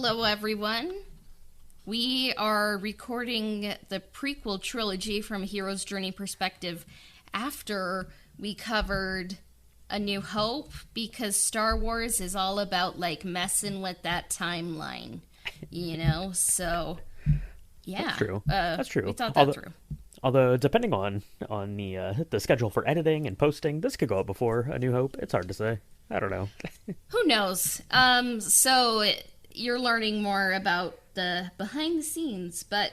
Hello, everyone. We are recording the prequel trilogy from a hero's journey perspective after we covered A New Hope, because Star Wars is all about, like, messing with that timeline, you know? So, yeah. That's true. That's true. We thought that through. Although depending on the schedule for editing and posting, this could go up before A New Hope. It's hard to say. I don't know. Who knows? You're learning more about the behind the scenes, but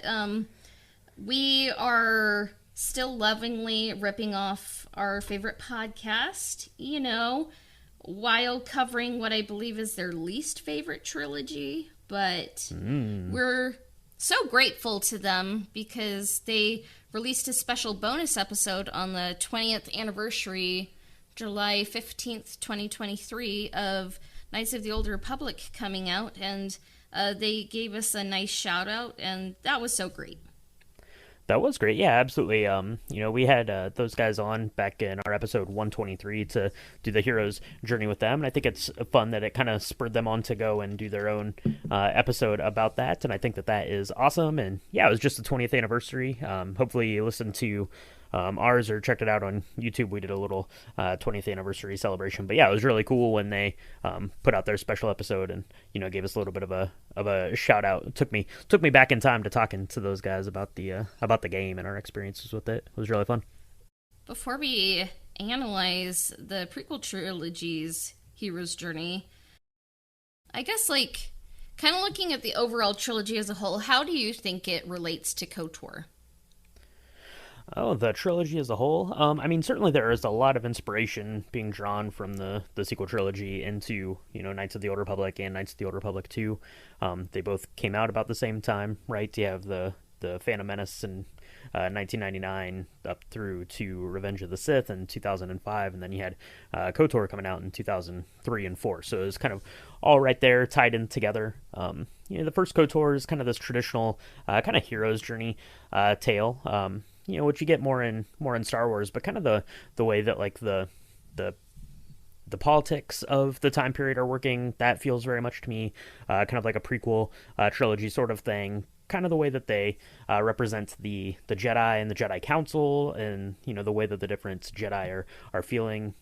we are still lovingly ripping off our favorite podcast, you know, while covering what I believe is their least favorite trilogy. But we're so grateful to them because they released a special bonus episode on the 20th anniversary, July 15th, 2023, of Knights of the Old Republic coming out, and they gave us a nice shout out, and that was so great. That was great. Yeah, absolutely. We had those guys on back in our episode 123 to do the hero's journey with them. And I think it's fun that it kind of spurred them on to go and do their own episode about that. And I think that is awesome. And yeah, it was just the 20th anniversary. Hopefully you listened to ours or checked it out on YouTube. We did a little 20th anniversary celebration, but yeah, it was really cool when they put out their special episode and gave us a little bit of a shout out. It took me back in time to talking to those guys about the game and our experiences with it. It was really fun. Before we analyze the prequel trilogy's hero's journey, I guess kind of looking at the overall trilogy as a whole, how do you think it relates to KOTOR? Oh, the trilogy as a whole? Certainly there is a lot of inspiration being drawn from the sequel trilogy into, Knights of the Old Republic and Knights of the Old Republic 2. They both came out about the same time, right? You have the Phantom Menace in 1999 up through to Revenge of the Sith in 2005, and then you had KOTOR coming out in 2003 and 4. So it was kind of all right there, tied in together. The first KOTOR is kind of this traditional kind of hero's journey tale. Which you get more in Star Wars, but kind of the way that the politics of the time period are working, that feels very much to me kind of like a prequel trilogy sort of thing. Kind of the way that they represent the Jedi and the Jedi Council, and the way that the different Jedi are feeling.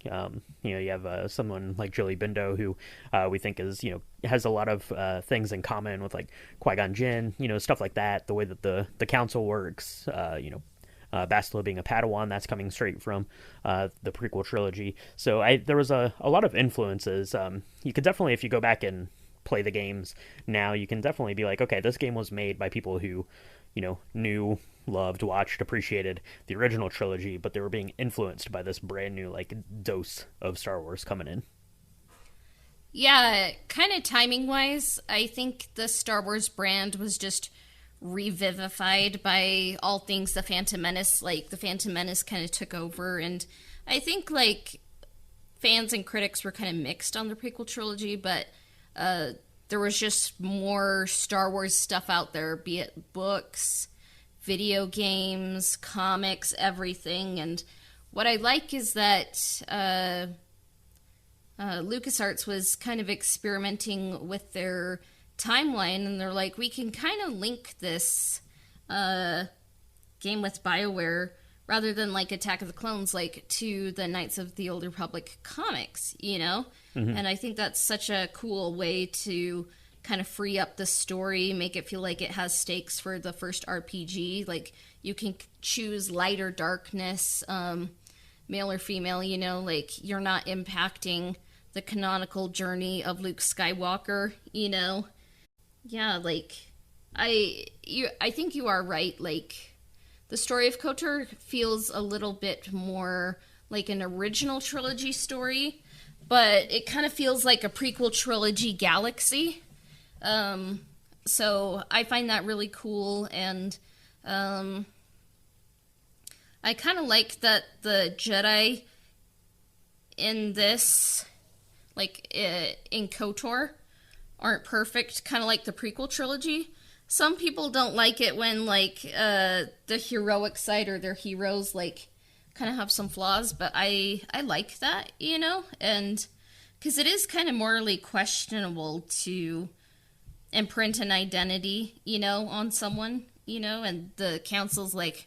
You have someone like Jilly Bindo, who we think is has a lot of things in common with like Qui-Gon Jinn, stuff like that. The way that the Council works, Bastila being a Padawan, that's coming straight from the prequel trilogy. So there was a lot of influences. You could definitely, if you go back and play the games now, you can definitely be like, okay, this game was made by people who, knew, loved, watched, appreciated the original trilogy, but they were being influenced by this brand new dose of Star Wars coming in. Yeah, kind of timing-wise, I think the Star Wars brand was just revivified by all things the Phantom Menace. The Phantom Menace kind of took over, and I think fans and critics were kind of mixed on the prequel trilogy, but there was just more Star Wars stuff out there, be it books, video games, comics, everything. And what I like is that LucasArts was kind of experimenting with their timeline, and they're like, we can kind of link this game with BioWare rather than Attack of the Clones to the Knights of the Old Republic comics, Mm-hmm. And I think that's such a cool way to kind of free up the story, make it feel like it has stakes for the first RPG. You can choose light or darkness, male or female, you're not impacting the canonical journey of Luke Skywalker, Yeah, I think you are right. The story of KOTOR feels a little bit more like an original trilogy story, but it kind of feels like a prequel trilogy galaxy. So I find that really cool, and I kind of like that the Jedi in this, in KOTOR, aren't perfect, kind of like the prequel trilogy. Some people don't like it when the heroic side or their heroes kind of have some flaws, but I like that, and because it is kind of morally questionable to imprint an identity, on someone, and the council's like,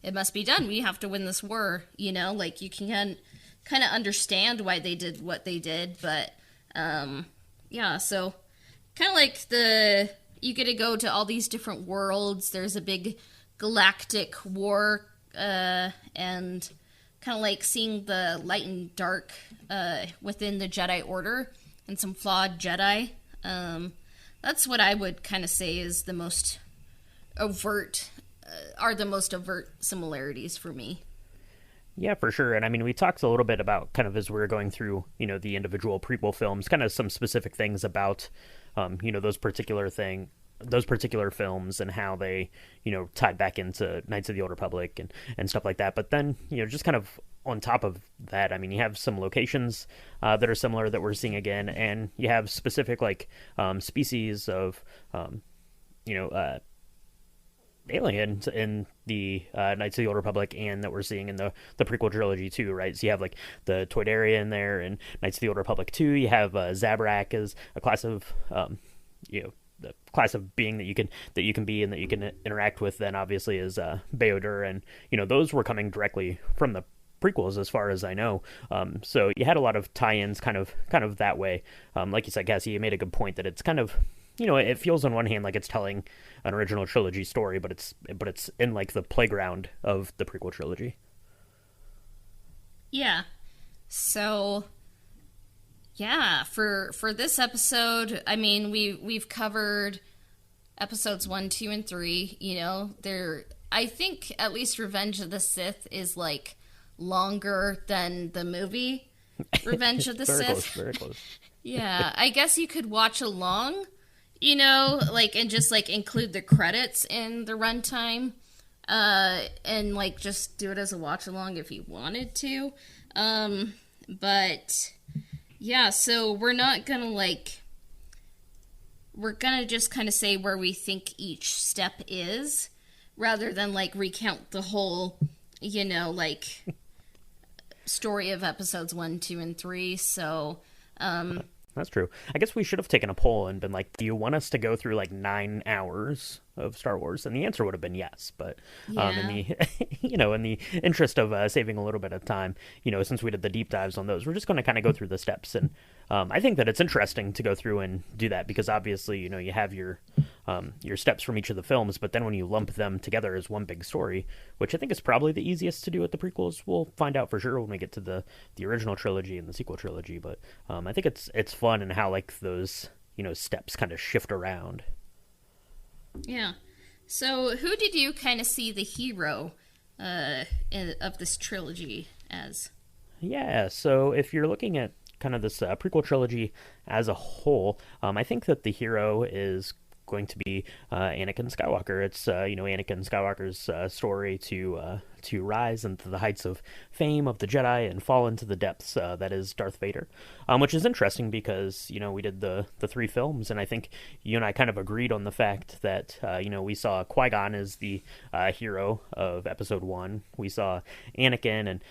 it must be done. We have to win this war, like you can kind of understand why they did what they did, but yeah, so kind of like you get to go to all these different worlds. There's a big galactic war, and kind of like seeing the light and dark within the Jedi Order and some flawed Jedi. That's what I would kind of say is the most overt similarities for me. Yeah, for sure. And I mean, we talked a little bit about kind of as we were going through, the individual prequel films, kind of some specific things about, those particular films and how they, tied back into Knights of the Old Republic and stuff like that. But then, just kind of on top of that, I mean, you have some locations that are similar that we're seeing again, and you have specific species of, aliens in the Knights of the Old Republic, and that we're seeing in the prequel trilogy too, right? So you have like the Toydaria in there, and Knights of the Old Republic 2. You have Zabrak as a class of, the class of being that you can be and that you can interact with. Then obviously is Beodur, and those were coming directly from the prequels as far as I know. So you had a lot of tie-ins kind of that way. Like you said, Cassie, you made a good point that it's kind of, it feels on one hand like it's telling an original trilogy story, but it's in like the playground of the prequel trilogy. Yeah. So yeah, for this episode, I mean, we've covered episodes 1, 2, and 3. I think at least Revenge of the Sith is like longer than the movie Revenge of the Very Sith. close, very close. Yeah, I guess you could watch along, and just like include the credits in the runtime, and like just do it as a watch along if you wanted to. But yeah, so we're gonna just kind of say where we think each step is, rather than like recount the whole, story of episodes 1, 2, and 3. So, That's true. I guess we should have taken a poll and been like, do you want us to go through like 9 hours of Star Wars? And the answer would have been yes. But in the in the interest of saving a little bit of time, since we did the deep dives on those, we're just going to kind of go through the steps. And I think that it's interesting to go through and do that because obviously, you have your steps from each of the films, but then when you lump them together as one big story, which I think is probably the easiest to do with the prequels, we'll find out for sure when we get to the original trilogy and the sequel trilogy. But I think it's fun and how like those steps kind of shift around. Yeah. So who did you kind of see the hero of this trilogy as? Yeah. So if you're looking at kind of this prequel trilogy as a whole, I think that the hero is going to be Anakin Skywalker. It's Anakin Skywalker's story to rise into the heights of fame of the Jedi and fall into the depths that is Darth Vader, which is interesting because we did the 3 films, and I think you and I kind of agreed on the fact that we saw Qui-Gon as the hero of Episode 1. We saw Anakin and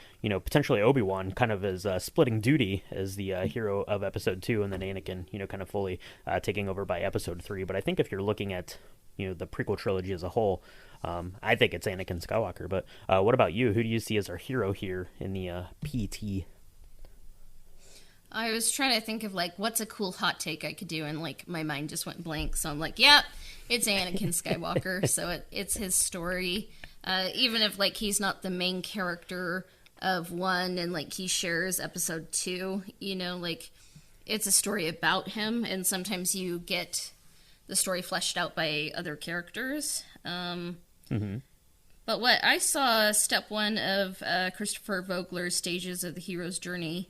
potentially Obi-Wan kind of as splitting duty as the hero of Episode 2, and then Anakin kind of fully taking over by Episode 3. But I think if you're looking at the prequel trilogy as a whole, I think it's Anakin Skywalker. But what about you? Who do you see as our hero here in the PT? I was trying to think of like what's a cool hot take I could do, and like my mind just went blank. So I'm like, yeah, it's Anakin Skywalker. So it's his story, even if like he's not the main character of 1, and like he shares Episode 2. Like it's a story about him, and sometimes you get the story fleshed out by other characters. But what I saw, step 1 of Christopher Vogler's Stages of the Hero's Journey,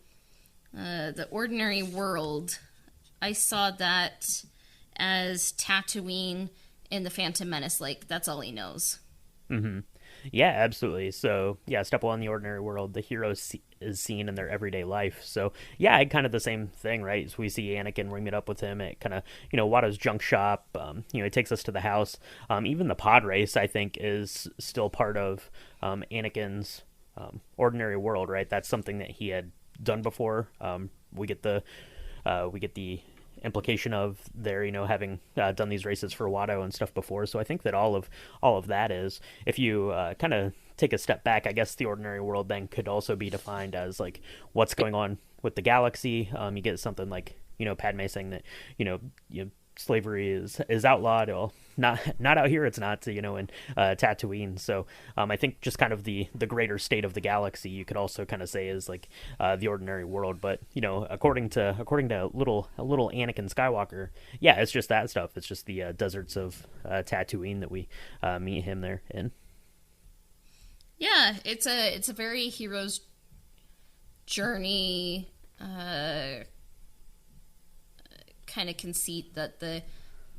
the ordinary world, I saw that as Tatooine in the Phantom Menace. Like, that's all he knows. Mm-hmm. Yeah, absolutely. So, yeah, step 1, the ordinary world, the hero is seen in their everyday life. So, yeah, kind of the same thing, right? So we see Anakin, we meet up with him at kind of, Watto's junk shop. He takes us to the house. Even the pod race, I think, is still part of Anakin's ordinary world, right? That's something that he had done before. We get the implication of their having done these races for Watto and stuff before. So I think that all of that is, if you kind of take a step back, I guess the ordinary world then could also be defined as like what's going on with the galaxy. You get something like Padme saying that slavery is outlawed. Well, not out here. It's not in Tatooine. So I think just kind of the greater state of the galaxy, you could also kind of say is like the ordinary world. But according to little Anakin Skywalker, yeah, it's just that stuff. It's just the deserts of Tatooine that we meet him there in. Yeah, it's a very hero's journey kind of conceit, that the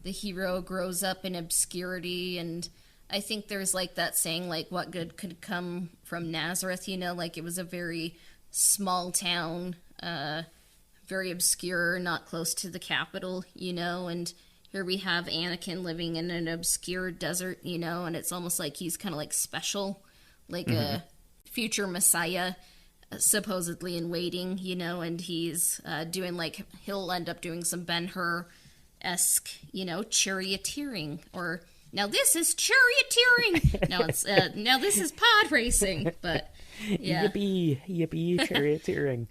hero grows up in obscurity. And I think there's like that saying, like, what good could come from Nazareth, like it was a very small town, very obscure, not close to the capital, and here we have Anakin living in an obscure desert, and it's almost like he's kind of like special, like a future messiah, supposedly in waiting, and he's doing like, he'll end up doing some Ben-Hur-esque, charioteering, or now this is charioteering. Now this is pod racing, but yeah. Yippee, charioteering.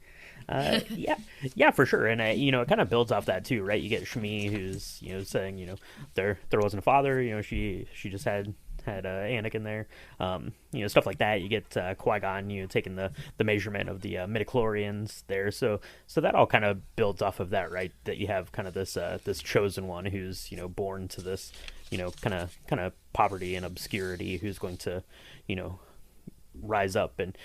Yeah, for sure. And it kind of builds off that too, right? You get Shmi, who's saying there wasn't a father. She just had Anakin there, stuff like that. You get Qui-Gon, taking the measurement of the midichlorians there. So that all kind of builds off of that, right? That you have kind of this chosen one who's born to this kind of poverty and obscurity, who's going to rise up, and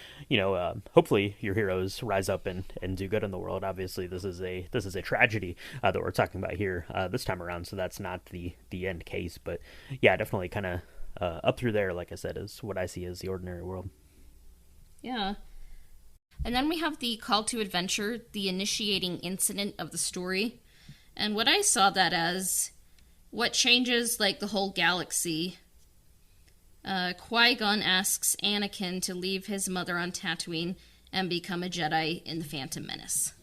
hopefully your heroes rise up and do good in the world. Obviously this is a tragedy that we're talking about here this time around, so that's not the end case. But yeah, definitely kind of up through there, like I said, is what I see as the ordinary world. Yeah. And then we have the call to adventure, the initiating incident of the story. And what I saw that as, what changes like the whole galaxy. Qui-Gon asks Anakin to leave his mother on Tatooine and become a Jedi in The Phantom Menace.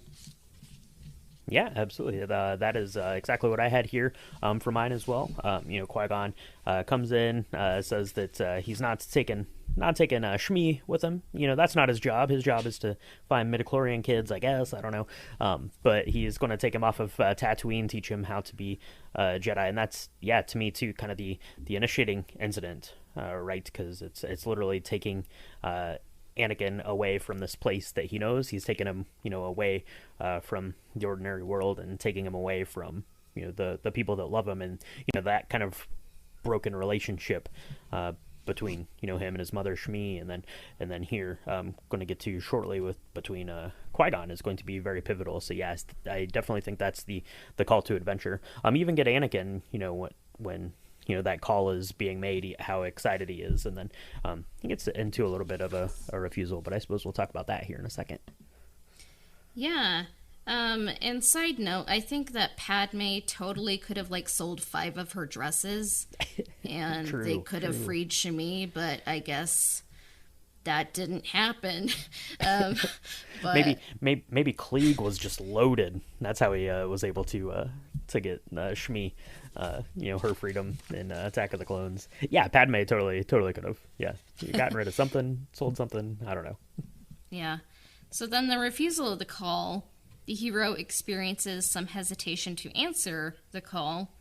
Yeah, absolutely. That is exactly what I had here for mine as well. Qui-Gon comes in, says that he's not taking Shmi with him. That's not his job. His job is to find midichlorian kids, I guess. I don't know. But he's going to take him off of Tatooine, teach him how to be a Jedi. And that's, yeah, to me too, kind of the initiating incident, right? Because it's literally taking Anakin away from this place that he knows. He's taking him, away from the ordinary world, and taking him away from, the people that love him, and that kind of broken relationship between him and his mother Shmi, and then here going to get to shortly with between Qui-Gon is going to be very pivotal. So yes, I definitely think that's the call to adventure. You even get Anakin, when that call is being made, how excited he is, and then he gets into a little bit of a refusal, but I suppose we'll talk about that here in a second. Yeah. And side note, I think that Padme totally could have like sold 5 of her dresses and they could have freed Shmi, but I guess that didn't happen. But maybe Klieg was just loaded. That's how he was able to get Shmi, her freedom in Attack of the Clones. Yeah, Padme totally could have. Yeah, gotten rid of something, sold something. I don't know. Yeah. So then the refusal of the call, the hero experiences some hesitation to answer the call.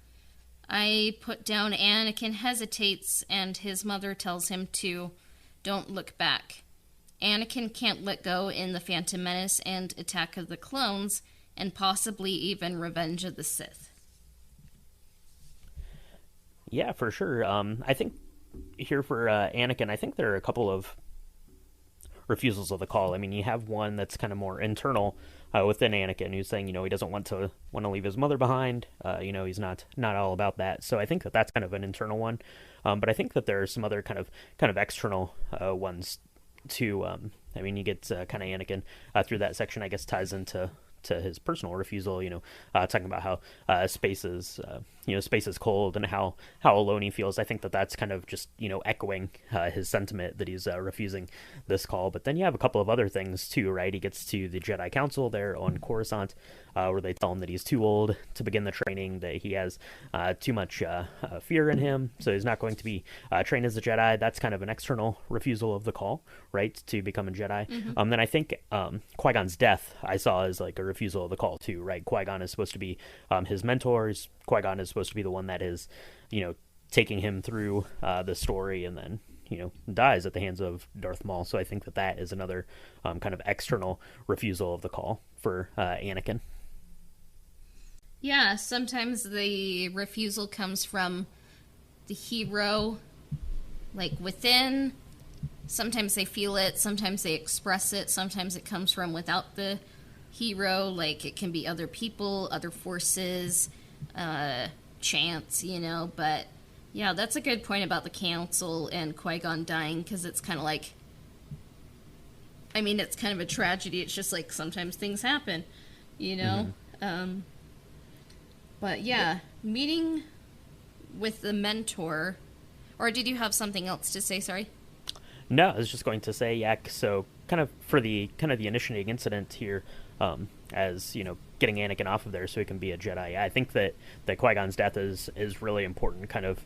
I put down Anakin hesitates and his mother tells him to don't look back. Anakin can't let go in The Phantom Menace and Attack of the Clones, and possibly even Revenge of the Sith. Yeah, for sure. I think here for Anakin, I think there are a couple of refusals of the call. I mean, you have one that's kind of more internal within Anakin, who's saying, he doesn't want to leave his mother behind. He's not all about that. So I think that that's kind of an internal one. But I think that there are some other kind of external ones too. I mean, you get kind of Anakin through that section, I guess, ties into to his personal refusal. Talking about how space is cold and how alone he feels. I think that that's kind of just echoing his sentiment that he's refusing this call. But then you have a couple of other things too, right? He gets to the Jedi Council there on Coruscant, where they tell him that he's too old to begin the training, that he has too much fear in him, so he's not going to be trained as a Jedi. That's kind of an external refusal of the call, right, to become a Jedi. Then I think Qui-Gon's death I saw as like a refusal of the call too, right? Qui-Gon is supposed to be his mentors. Qui-Gon is supposed to be the one that is, taking him through the story, and then dies at the hands of Darth Maul. So I think that that is another kind of external refusal of the call for Anakin. Yeah, sometimes the refusal comes from the hero, like within. Sometimes they feel it, sometimes they express it, sometimes it comes from without the hero, like it can be other people, other forces, chance, but yeah, that's a good point about the council and Qui-Gon dying, because it's kind of like, it's kind of a tragedy. It's just like sometimes things happen, but yeah, meeting with the mentor, or did you have something else to say? Sorry. No, I was just going to say, yeah. So, kind of for the initiating incident here, as getting Anakin off of there so he can be a Jedi. Yeah, I think that Qui-Gon's death is really important. Kind of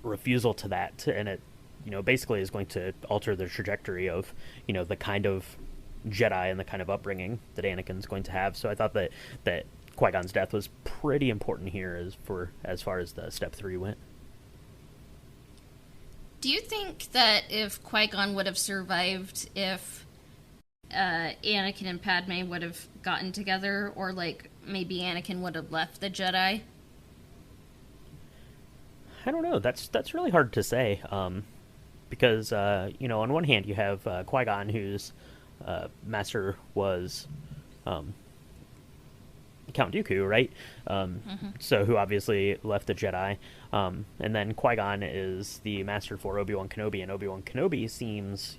refusal to that, and it basically is going to alter the trajectory of the kind of Jedi and the kind of upbringing that Anakin's going to have. So I thought that Qui-Gon's death was pretty important here as far as the step 3 went. Do you think that if Qui-Gon would have survived, if Anakin and Padme would have gotten together, or like maybe Anakin would have left the Jedi? I don't know. That's really hard to say, because on one hand you have Qui-Gon, whose master was Count Dooku, right? So who obviously left the Jedi, and then Qui-Gon is the master for Obi-Wan Kenobi, and Obi-Wan Kenobi seems,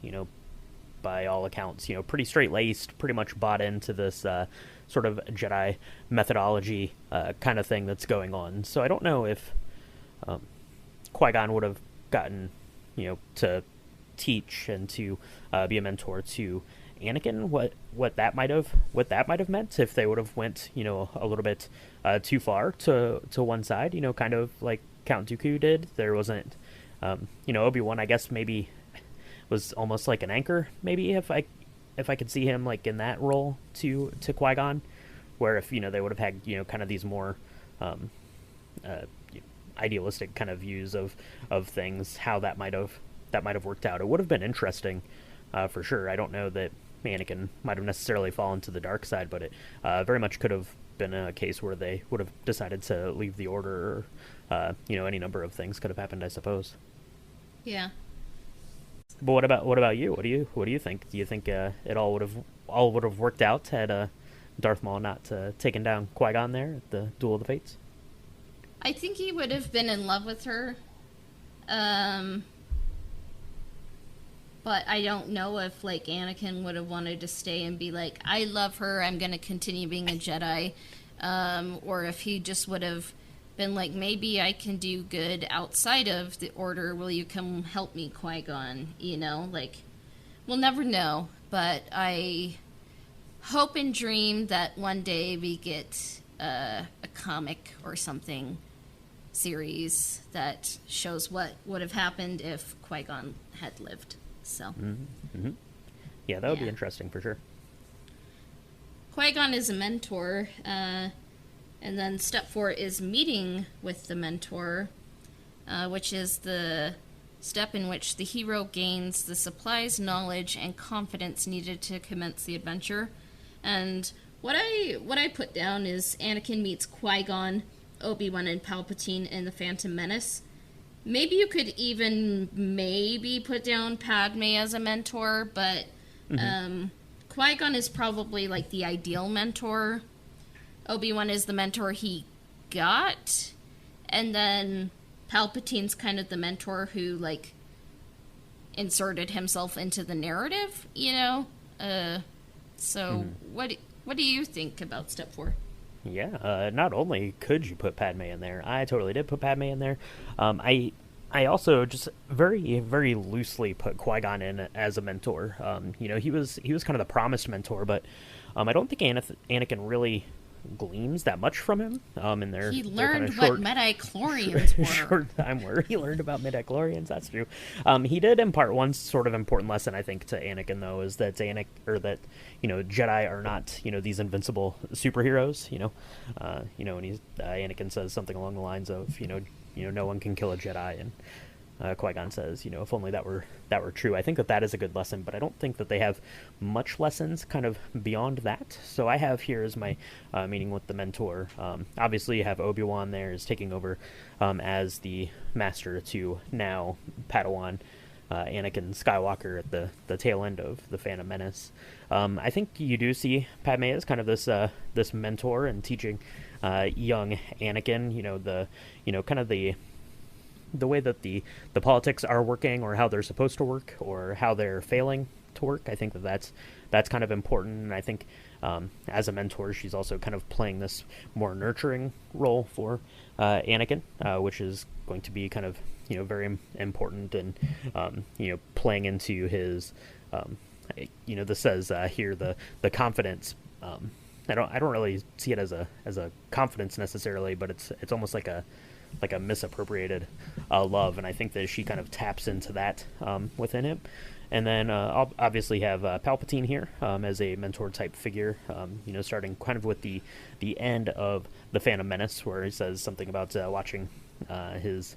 by all accounts, pretty straight-laced, pretty much bought into this sort of Jedi methodology kind of thing that's going on. So I don't know if Qui-Gon would have gotten, to teach and to be a mentor to Anakin, what that might have meant if they would have went a little bit too far to one side, kind of like Count Dooku did. There wasn't Obi-Wan, I guess, maybe was almost like an anchor, maybe, if I could see him like in that role to Qui-Gon, where if they would have had kind of these more idealistic kind of views of things, how that might have worked out. It would have been interesting for sure. I don't know that Anakin might have necessarily fallen to the dark side, but it very much could have been a case where they would have decided to leave the order, or any number of things could have happened, I suppose. Yeah. But what about you? What do you think? Do you think it all would have worked out had Darth Maul not taken down Qui-Gon there at the Duel of the Fates? I think he would have been in love with her. But I don't know if, like, Anakin would have wanted to stay and be like, I love her, I'm going to continue being a Jedi. Or if he just would have been like, maybe I can do good outside of the Order. Will you come help me, Qui-Gon? Like, we'll never know. But I hope and dream that one day we get a comic or something series that shows what would have happened if Qui-Gon had lived. So, yeah, that would be interesting for sure. Qui-Gon is a mentor, and then step 4 is meeting with the mentor, which is the step in which the hero gains the supplies, knowledge, and confidence needed to commence the adventure. And what I put down is Anakin meets Qui-Gon, Obi-Wan, and Palpatine in The Phantom Menace. Maybe you could even put down Padme as a mentor, but Qui-Gon is probably like the ideal mentor. Obi-Wan is the mentor he got, and then Palpatine's kind of the mentor who like inserted himself into the narrative, So what What do you think about step 4? Yeah, not only could you put Padme in there, I totally did put Padme in there. I also just very very loosely put Qui-Gon in as a mentor. He was kind of the promised mentor, but I don't think Anakin really gleams that much from him. In He their kind learned of what short midi-chlorians were. short time where he learned about midichlorians. That's true. He did impart one sort of important lesson, I think, to Anakin, though, is that Jedi are not these invincible superheroes. When Anakin says something along the lines of no one can kill a Jedi, and Qui-Gon says, if only that were true. I think that is a good lesson, but I don't think that they have much lessons kind of beyond that. So I have here as my meeting with the mentor. Obviously, you have Obi-Wan there is taking over as the master to now Padawan Anakin Skywalker at the tail end of the Phantom Menace. I think you do see Padme as kind of this mentor and teaching young Anakin, kind of the way that the politics are working, or how they're supposed to work, or how they're failing to work. I think that's kind of important, and I think as a mentor, she's also kind of playing this more nurturing role for Anakin, which is going to be kind of very important, and playing into his this says here the confidence. I don't really see it as a confidence necessarily, but it's almost like a misappropriated love, and I think that she kind of taps into that within him. And then I'll obviously have Palpatine here as a mentor type figure, starting kind of with the end of the Phantom Menace, where he says something about watching his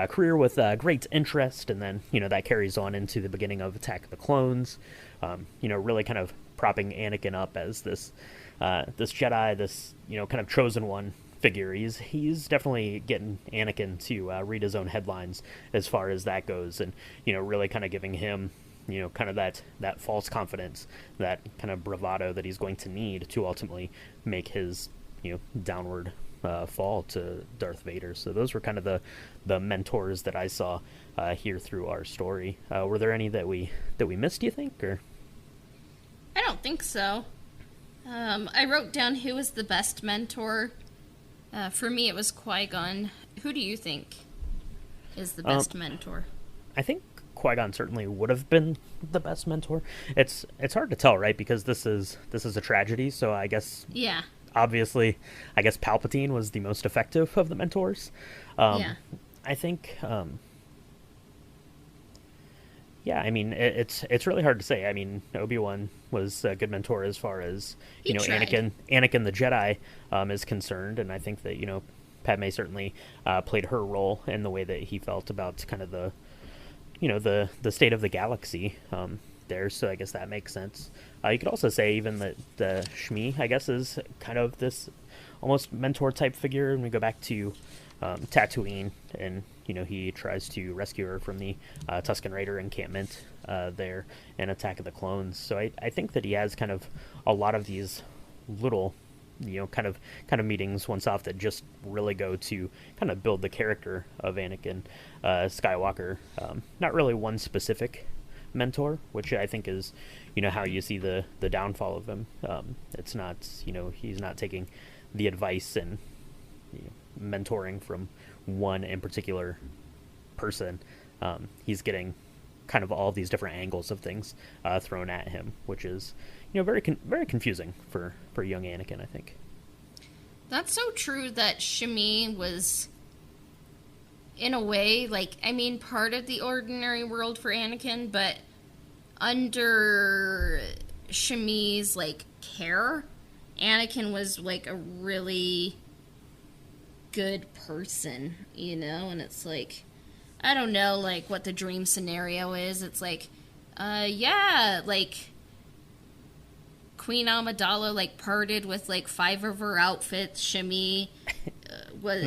career with great interest, and then that carries on into the beginning of Attack of the Clones. Really kind of propping Anakin up as this Jedi, this kind of chosen one figure. He's definitely getting Anakin to read his own headlines as far as that goes, and really kind of giving him kind of that false confidence, that kind of bravado that he's going to need to ultimately make his downward fall to Darth Vader. So those were kind of the mentors that I saw here through our story. Were there any that we missed, do you think? Or I don't think so. I wrote down who was the best mentor. For me, it was Qui-Gon. Who do you think is the best mentor? I think Qui-Gon certainly would have been the best mentor. It's hard to tell, right? Because this is a tragedy, so I guess obviously, I guess Palpatine was the most effective of the mentors. I think. I mean, it's really hard to say. I mean, Obi-Wan was a good mentor as far as Anakin the Jedi is concerned, and I think that Padme certainly played her role in the way that he felt about kind of the state of the galaxy there. So I guess that makes sense. You could also say even that Shmi, I guess, is kind of this almost mentor type figure, and we go back to Tatooine, and he tries to rescue her from the Tusken Raider encampment there in Attack of the Clones. So I think that he has kind of a lot of these little kind of meetings once off that just really go to kind of build the character of Anakin Skywalker. Not really one specific mentor, which I think is how you see the downfall of him. It's not he's not taking the advice and mentoring from one in particular person. He's getting kind of all these different angles of things thrown at him, which is very confusing for young Anakin, I think. That's so true that Shmi was, in a way, part of the ordinary world for Anakin, but under Shmi's care, Anakin was a really good person, and it's I don't know what the dream scenario is. It's Queen Amidala parted with 5 of her outfits. Shmi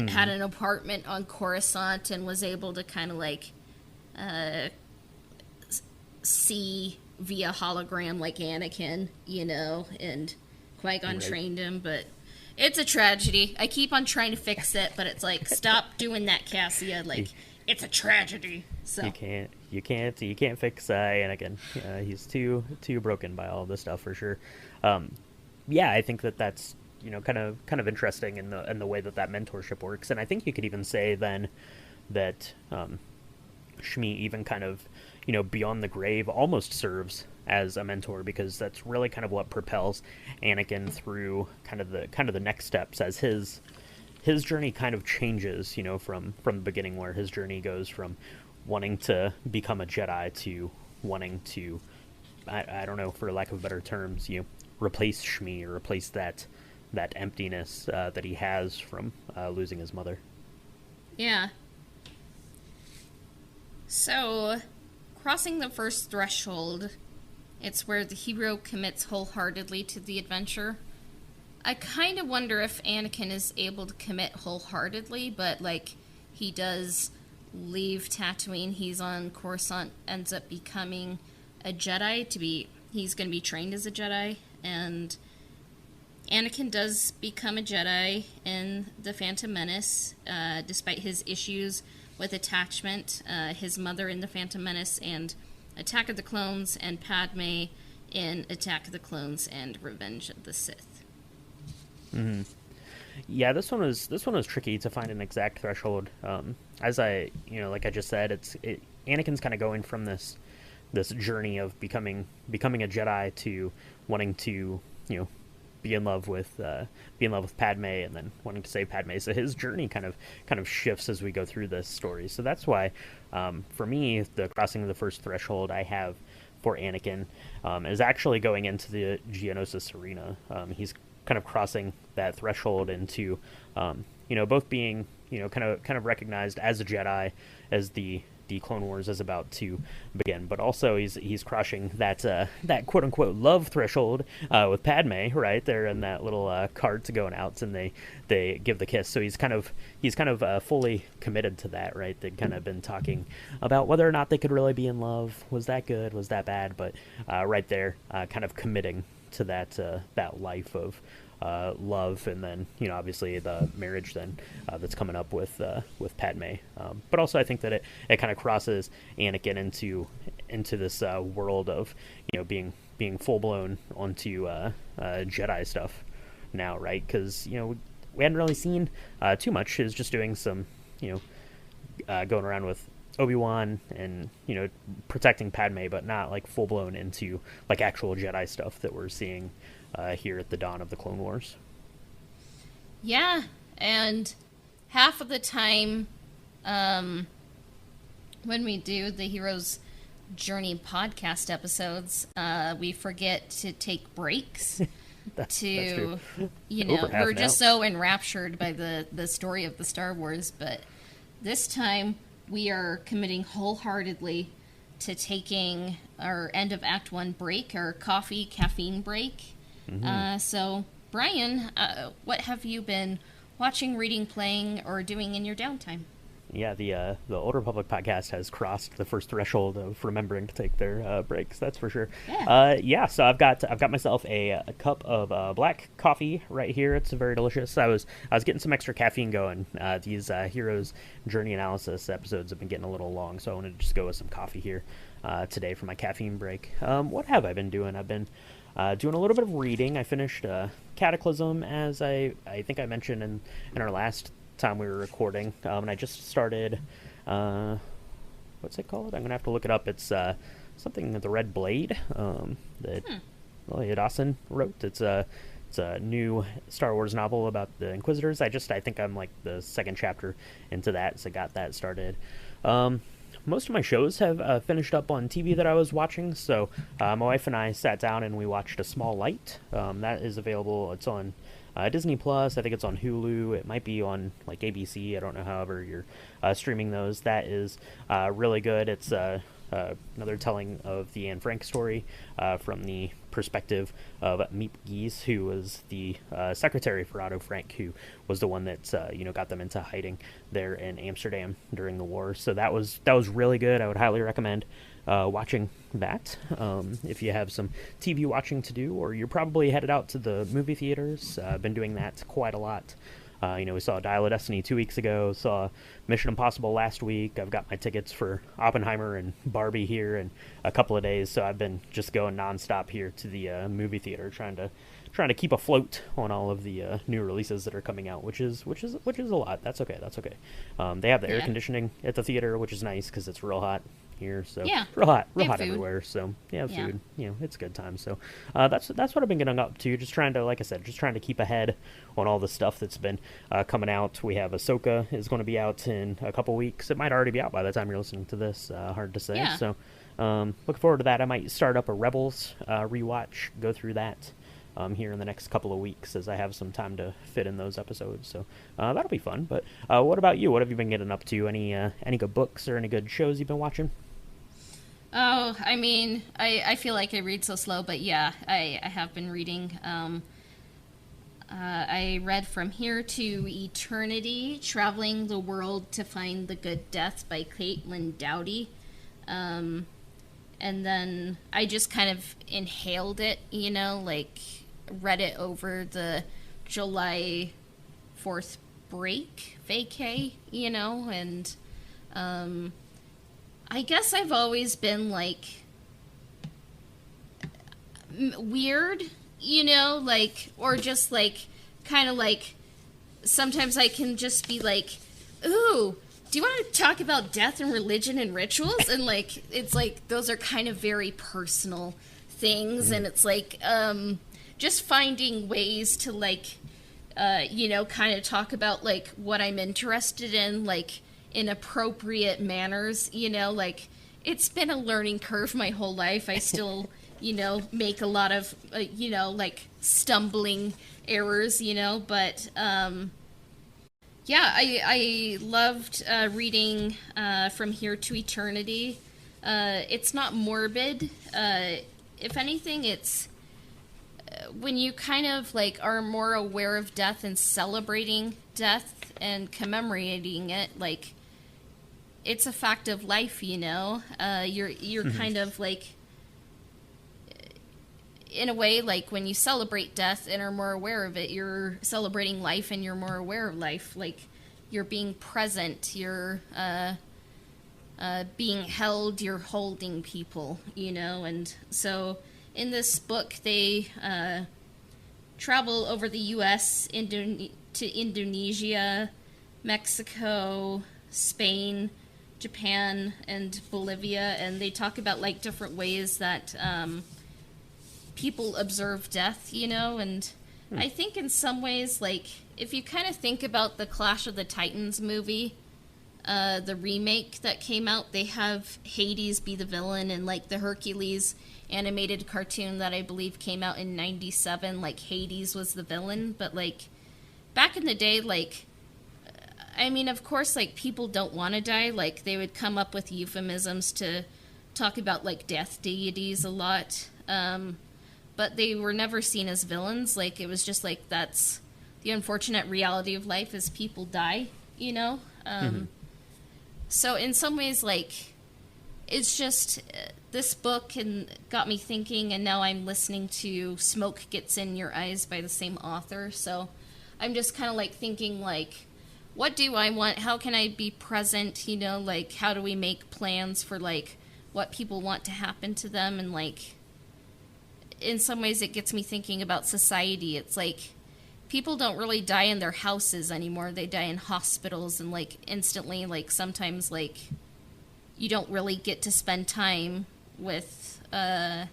had an apartment on Coruscant and was able to kind of see via hologram like Anakin, and Qui-Gon trained him, but it's a tragedy. I keep on trying to fix it, but it's stop doing that, Cassia. It's a tragedy. So you can't fix Anakin. He's too broken by all this stuff for sure. yeah, I think that that's kind of interesting in the way that mentorship works, and I think you could even say then that Shmi even kind of beyond the grave almost serves as a mentor, because that's really kind of what propels Anakin through kind of the next steps as his journey kind of changes, from the beginning, where his journey goes from wanting to become a Jedi to wanting to, I don't know, for lack of better terms, replace Shmi, or replace that emptiness that he has from losing his mother. Yeah. So, crossing the first threshold, it's where the hero commits wholeheartedly to the adventure. I kind of wonder if Anakin is able to commit wholeheartedly, but, like, he does leave Tatooine. He's on Coruscant, ends up becoming a Jedi he's going to be trained as a Jedi, and Anakin does become a Jedi in The Phantom Menace, despite his issues with attachment, his mother in The Phantom Menace, and Attack of the Clones, and Padme in Attack of the Clones and Revenge of the Sith. Mm-hmm. Yeah, this one was tricky to find an exact threshold. As like I just said, Anakin's kind of going from this journey of becoming a Jedi to wanting to be in love with Padme, and then wanting to save Padme. So his journey kind of shifts as we go through this story. So that's why, for me, the crossing of the first threshold I have for Anakin is actually going into the Geonosis arena. He's kind of crossing that threshold into, both being, kind of recognized as a Jedi, as the Clone Wars is about to begin, but also he's crushing that quote unquote love threshold with Padme, right? They're in that little cart going out, and they give the kiss. So he's kind of fully committed to that, right? They've kind of been talking about whether or not they could really be in love. Was that good? Was that bad? But right there, kind of committing to that life of love, and then obviously the marriage then that's coming up with Padme. But also I think that it kind of crosses Anakin into this world of being full blown onto Jedi stuff now, right? Because we hadn't really seen too much. Is just doing some going around with Obi-Wan and protecting Padme, but not like full blown into like actual Jedi stuff that we're seeing here at the dawn of the Clone Wars. Yeah, and half of the time when we do the Hero's Journey podcast episodes, we forget to take breaks. That's true. We're just so enraptured by the story of the Star Wars, but this time we are committing wholeheartedly to taking our end of Act 1 break, our caffeine break. Mm-hmm. So, Brian, what have you been watching, reading, playing, or doing in your downtime? Yeah, the Old Republic podcast has crossed the first threshold of remembering to take their breaks. That's for sure. Yeah. So I've got myself a cup of black coffee right here. It's very delicious. I was getting some extra caffeine going. These Heroes Journey analysis episodes have been getting a little long, so I wanted to just go with some coffee here today for my caffeine break. What have I been doing? I've been doing a little bit of reading. I finished Cataclysm, as I think I mentioned in our last time we were recording, and I just started what's it called? I'm gonna have to look it up. It's something The Red Blade that Lily Dawson wrote. It's a new Star Wars novel about the Inquisitors. I think I'm like the second chapter into that, so I got that started. Most of my shows have finished up on TV that I was watching, so my wife and I sat down and we watched A Small Light. That is available. It's on Disney Plus. I think it's on Hulu. It might be on like ABC. I don't know. However, you're streaming those. That is really good. It's another telling of the Anne Frank story from the perspective of Miep Gies, who was the secretary for Otto Frank, who was the one that got them into hiding there in Amsterdam during the war. So that was really good. I would highly recommend watching that if you have some TV watching to do, or you're probably headed out to the movie theaters. I've been doing that quite a lot We saw Dial of Destiny 2 weeks ago, saw Mission Impossible last week. I've got my tickets for Oppenheimer and Barbie here in a couple of days, so I've been just going nonstop here to the movie theater, trying to keep afloat on all of the new releases that are coming out, which is a lot. That's okay. That's okay. They have the air Yeah. conditioning at the theater, which is nice because it's real hot here. So Yeah. real They have hot food. everywhere. So yeah, Yeah. food. It's a good time. So that's what I've been getting up to. Just trying to, like I said, just trying to keep ahead on all the stuff that's been coming out. We have Ahsoka is going to be out in a couple weeks. It might already be out by the time you're listening to this. Hard to say. Yeah. So looking forward to that. I might start up a Rebels rewatch, go through that here in the next couple of weeks as I have some time to fit in those episodes. So that'll be fun. But what about you? What have you been getting up to? Any good books or any good shows you've been watching? Oh, I mean, I feel like I read so slow, but yeah, I have been reading. I read From Here to Eternity, Traveling the World to Find the Good Death by Caitlin Doughty. And then I just kind of inhaled it, like read it over the July 4th break, vacay, and I guess I've always been like weird, or just like kind of like sometimes I can just be like, ooh, do you want to talk about death and religion and rituals? And like, it's like those are kind of very personal things, and it's like just finding ways to like kind of talk about like what I'm interested in, like in appropriate manners, like it's been a learning curve my whole life. I still, make a lot of, like stumbling errors, but yeah, I loved reading From Here to Eternity. It's not morbid. If anything, it's when you kind of like are more aware of death and celebrating death and commemorating it, like it's a fact of life, you're kind of like, in a way, like when you celebrate death and are more aware of it, you're celebrating life and you're more aware of life. Like you're being present, you're being held, you're holding people, and so in this book they travel over the U.S. to Indonesia, Mexico, Spain, Japan, and Bolivia, and they talk about like different ways that people observe death, and I think in some ways, like if you kind of think about the Clash of the Titans movie, the remake that came out, they have Hades be the villain, and like the Hercules animated cartoon that I believe came out in 97, like Hades was the villain. But like back in the day, like I mean, of course, like people don't want to die, like they would come up with euphemisms to talk about like death deities a lot, but they were never seen as villains. Like it was just like that's the unfortunate reality of life is people die, so in some ways, like it's just this book and got me thinking, and now I'm listening to Smoke Gets in Your Eyes by the same author. So I'm just kind of like thinking like, what do I want? How can I be present? Like how do we make plans for like what people want to happen to them? And like in some ways it gets me thinking about society. It's like people don't really die in their houses anymore. They die in hospitals, and like instantly, like sometimes like you don't really get to spend time with the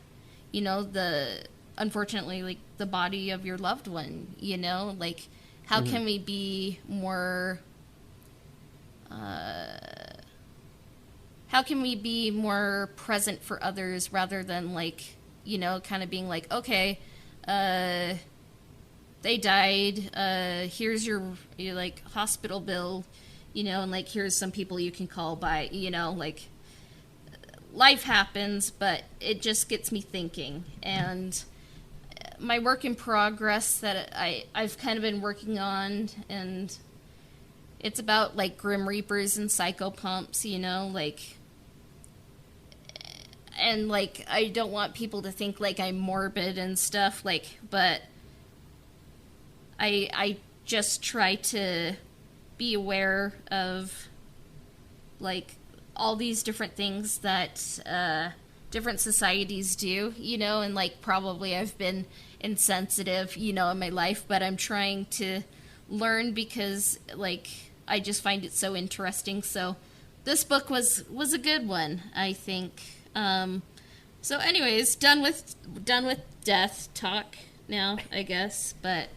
unfortunately like the body of your loved one, like how can we be more present for others rather than like kind of being like, okay, they died, here's your like hospital bill, and like here's some people you can call by, like life happens, but it just gets me thinking. And my work in progress that I've kind of been working on, and it's about like Grim Reapers and Psychopomps, like, and like I don't want people to think like I'm morbid and stuff, like, but I just try to be aware of, like, all these different things that different societies do, you know, and, like, probably I've been insensitive, you know, in my life, but I'm trying to learn because, like, I just find it so interesting. So this book was a good one, I think. So anyways, done with death talk now, I guess, but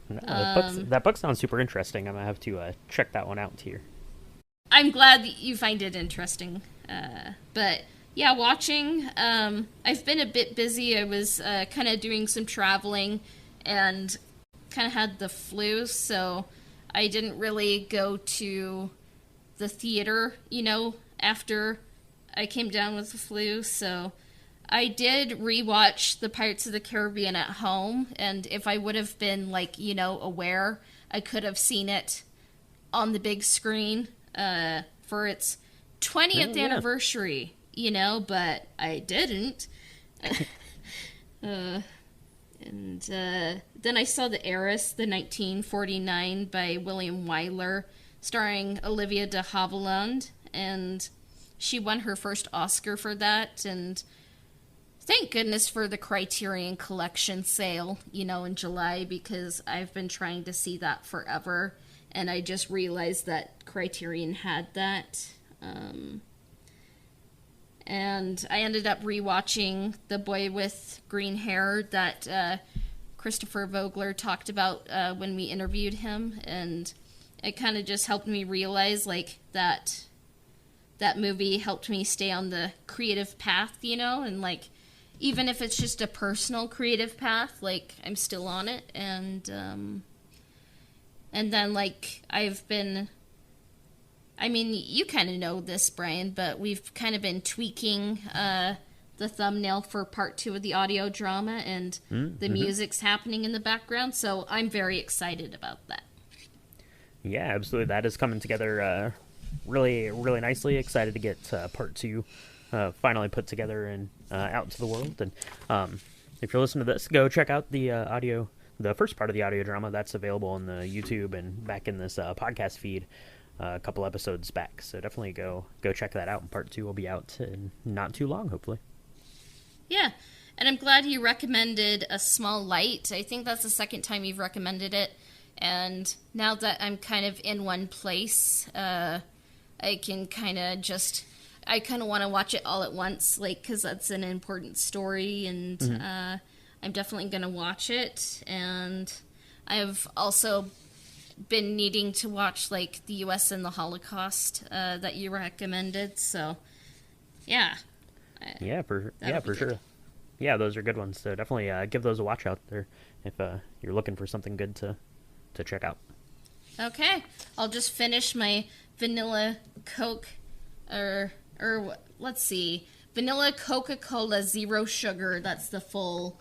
No, that book sounds super interesting. I'm gonna have to check that one out here. I'm glad that you find it interesting. But yeah, watching. I've been a bit busy. I was kind of doing some traveling and kind of had the flu, so I didn't really go to the theater, you know, after I came down with the flu. So I did rewatch the Pirates of the Caribbean at home, and if I would have been, like, you know, aware, I could have seen it on the big screen for its 20th anniversary, you know, but I didn't. And then I saw The Heiress, the 1949 by William Wyler, starring Olivia de Havilland, and she won her first Oscar for that, and thank goodness for the Criterion Collection sale, you know, in July, because I've been trying to see that forever, and I just realized that Criterion had that. And I ended up rewatching The Boy with Green Hair that Christopher Vogler talked about when we interviewed him, and it kind of just helped me realize, like, that movie helped me stay on the creative path, you know, and, like, even if it's just a personal creative path, like, I'm still on it, and then, like, I mean, you kind of know this, Brian, but we've kind of been tweaking the thumbnail for part 2 of the audio drama, and the music's happening in the background, so I'm very excited about that. Yeah, absolutely. That is coming together really, really nicely. Excited to get part 2 finally put together and out into the world. And if you're listening to this, go check out the first part of the audio drama. That's available on the YouTube and back in this podcast feed a couple episodes back. So definitely go check that out. And part 2 will be out in not too long, hopefully. Yeah, and I'm glad you recommended A Small Light. I think that's the second time you've recommended it. And now that I'm kind of in one place, I can kind of just... I kind of want to watch it all at once, like, because that's an important story, and I'm definitely going to watch it. And I've also been needing to watch, like, The U.S. and the Holocaust that you recommended, so yeah. For sure. Yeah, those are good ones, so definitely give those a watch out there if you're looking for something good to check out. Okay, I'll just finish my vanilla Coke, or let's see, vanilla Coca-Cola Zero Sugar. That's the full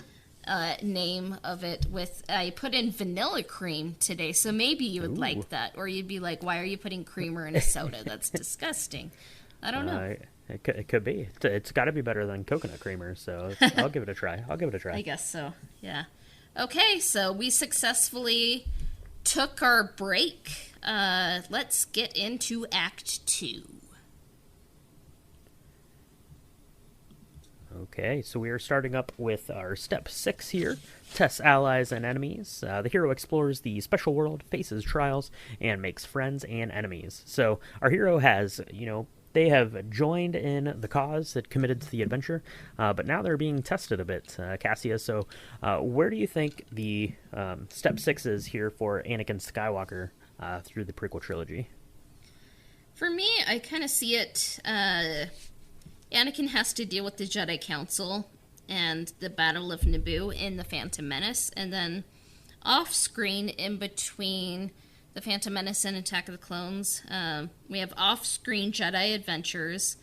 name of it. I put in vanilla cream today, so maybe you would like that, or you'd be like, "Why are you putting creamer in a soda? That's disgusting." I don't know. It could be. It's got to be better than coconut creamer, so I'll give it a try. I guess so. Yeah. Okay, so we successfully took our break. Let's get into Act 2. Okay, so we are starting up with our step 6 here, tests allies and enemies. The hero explores the special world, faces trials, and makes friends and enemies. So our hero has, they have joined in the cause that committed to the adventure, but now they're being tested a bit, Cassia. So where do you think the step 6 is here for Anakin Skywalker through the prequel trilogy? For me, I kind of see it... Anakin has to deal with the Jedi Council and the Battle of Naboo in The Phantom Menace, and then off-screen, in between The Phantom Menace and Attack of the Clones, we have off-screen Jedi adventures,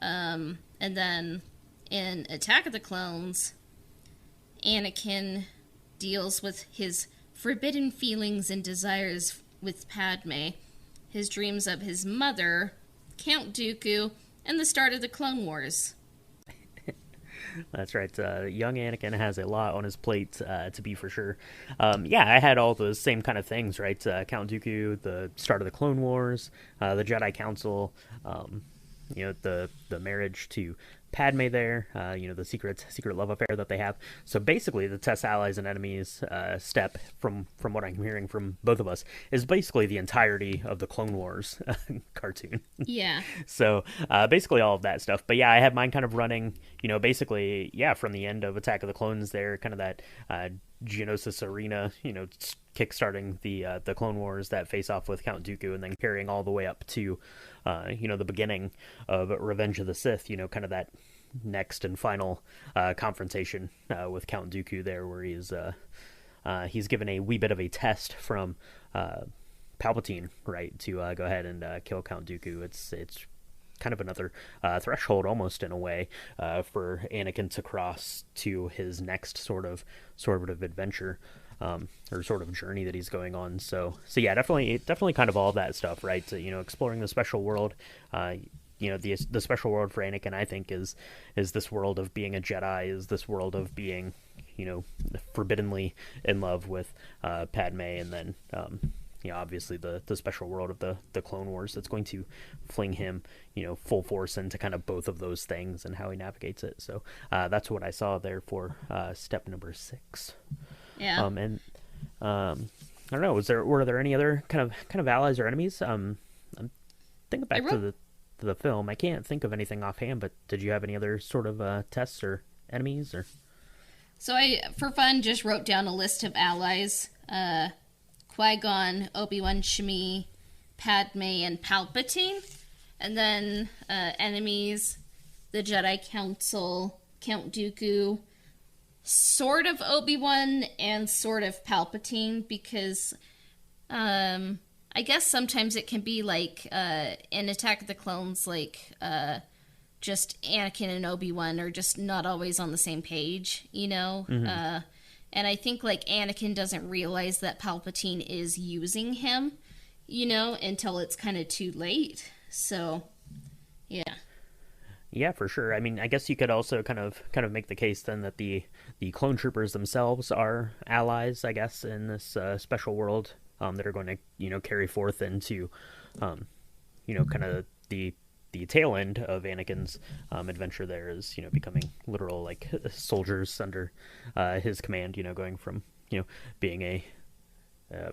and then in Attack of the Clones, Anakin deals with his forbidden feelings and desires with Padme, his dreams of his mother, Count Dooku, and the start of the Clone Wars. That's right. Young Anakin has a lot on his plate, to be for sure. Yeah, I had all those same kind of things, right? Count Dooku, the start of the Clone Wars, the Jedi Council, the marriage to Padme there, the secret love affair that they have. So basically, the test allies and enemies step from what I'm hearing from both of us is basically the entirety of the Clone Wars cartoon. Yeah. So basically all of that stuff. But yeah, I had mine kind of running, basically, yeah, from the end of Attack of the Clones there, kind of that Geonosis arena, kickstarting the Clone Wars that face off with Count Dooku, and then carrying all the way up to, the beginning of Revenge of the Sith, kind of that next and final confrontation with Count Dooku there, where he's given a wee bit of a test from Palpatine, right, to go ahead and kill Count Dooku. It's kind of another threshold, almost in a way, for Anakin to cross to his next sort of adventure, or sort of journey that he's going on. So yeah, definitely kind of all that stuff, right? So, exploring the special world. The special world for Anakin, I think, is this world of being a Jedi, is this world of being, forbiddenly in love with Padme, and then obviously the special world of the Clone Wars that's going to fling him, full force into kind of both of those things and how he navigates it. So that's what I saw there for step number 6. Yeah. And I don't know, were there any other kind of allies or enemies? I'm thinking back to the film. I can't think of anything offhand, but did you have any other sort of tests or enemies or? So I, for fun, just wrote down a list of allies. Qui-Gon, Obi-Wan, Shmi, Padme, and Palpatine. And then enemies, the Jedi Council, Count Dooku, sort of Obi-Wan, and sort of Palpatine, because I guess sometimes it can be like in Attack of the Clones, like just Anakin and Obi-Wan are just not always on the same page, Mm-hmm. And I think like Anakin doesn't realize that Palpatine is using him, until it's kind of too late. So, yeah. Yeah, for sure. I mean, I guess you could also kind of make the case then that the clone troopers themselves are allies, I guess, in this special world that are going to carry forth into kind of the tail end of Anakin's adventure there is becoming literal like soldiers under his command, going from being a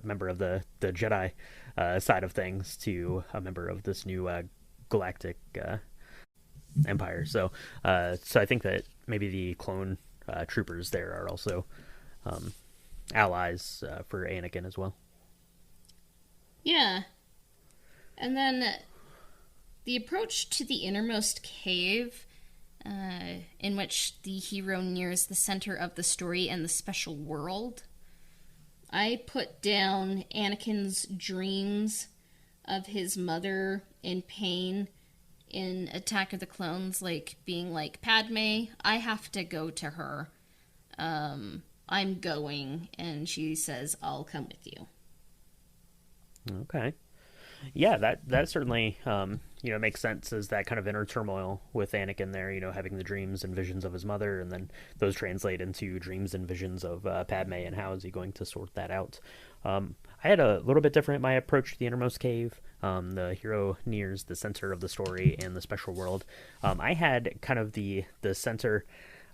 member of the Jedi side of things to a member of this new galactic empire. So I think that maybe the clone troopers there are also allies for Anakin as well. Yeah. And then the approach to the innermost cave, in which the hero nears the center of the story and the special world. I put down Anakin's dreams of his mother in pain in Attack of the Clones, like being like, Padme, I have to go to her. I'm going. And she says, I'll come with you. Okay. Yeah, that certainly makes sense as that kind of inner turmoil with Anakin there, having the dreams and visions of his mother, and then those translate into dreams and visions of Padme, and how is he going to sort that out? I had a little bit different my approach to the innermost cave. The hero nears the center of the story and the special world. I had kind of the center,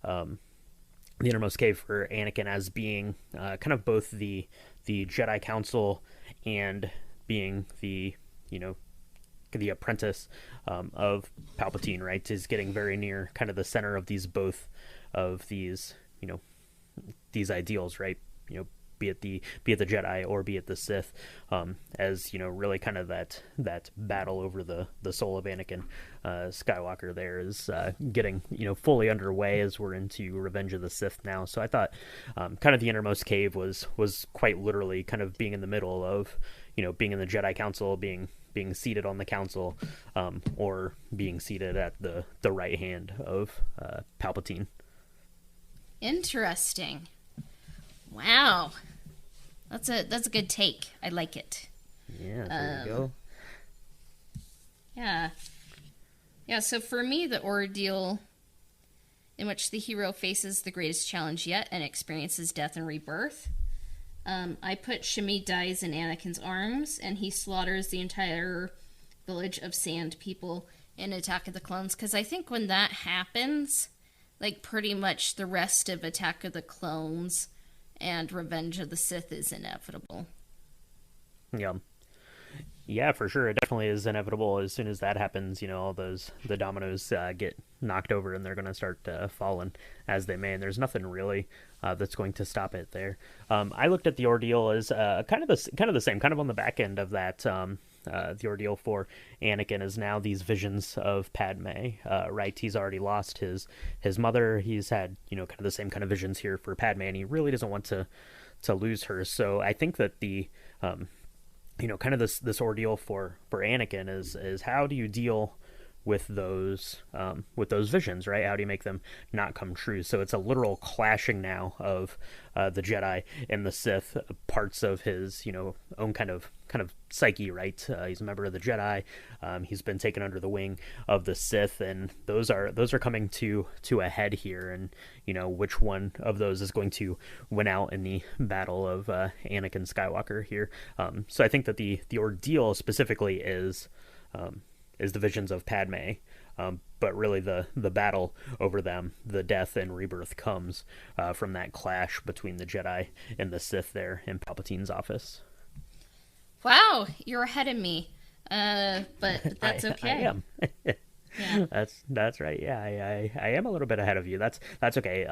the innermost cave for Anakin as being kind of both the Jedi Council and being the apprentice of Palpatine, right, is getting very near kind of the center of these these ideals, right, be it the Jedi or be it the Sith, as really kind of that battle over the soul of Anakin Skywalker there is getting fully underway as we're into Revenge of the Sith now. So I thought kind of the innermost cave was quite literally kind of being in the middle of being in the Jedi Council, being seated on the council, or being seated at the right hand of Palpatine. Interesting. Wow, that's a good take. I like it. Yeah, there you go. Yeah. So for me, the ordeal in which the hero faces the greatest challenge yet and experiences death and rebirth. I put Shmi dies in Anakin's arms, and he slaughters the entire village of sand people in Attack of the Clones, because I think when that happens, like, pretty much the rest of Attack of the Clones and Revenge of the Sith is inevitable. Yeah. Yeah, for sure. It definitely is inevitable. As soon as that happens, all the dominoes get knocked over, and they're going to start falling as they may. And there's nothing really that's going to stop it there. I looked at the ordeal as kind of the same, kind of on the back end of that. The ordeal for Anakin is now these visions of Padme. Right, he's already lost his mother. He's had kind of the same kind of visions here for Padme, and he really doesn't want to lose her. So I think that the kind of this ordeal for Anakin is how do you deal with those visions, right? How do you make them not come true? So it's a literal clashing now of the Jedi and the Sith, parts of his own kind of psyche, right? He's a member of the Jedi. He's been taken under the wing of the Sith, and those are coming to a head here. And which one of those is going to win out in the battle of Anakin Skywalker here? So I think that the ordeal specifically is the visions of Padme, but really the battle over them, the death and rebirth, comes from that clash between the Jedi and the Sith there in Palpatine's office. Wow, you're ahead of me, but that's okay. I am. Yeah. That's right. Yeah, I am a little bit ahead of you. That's okay.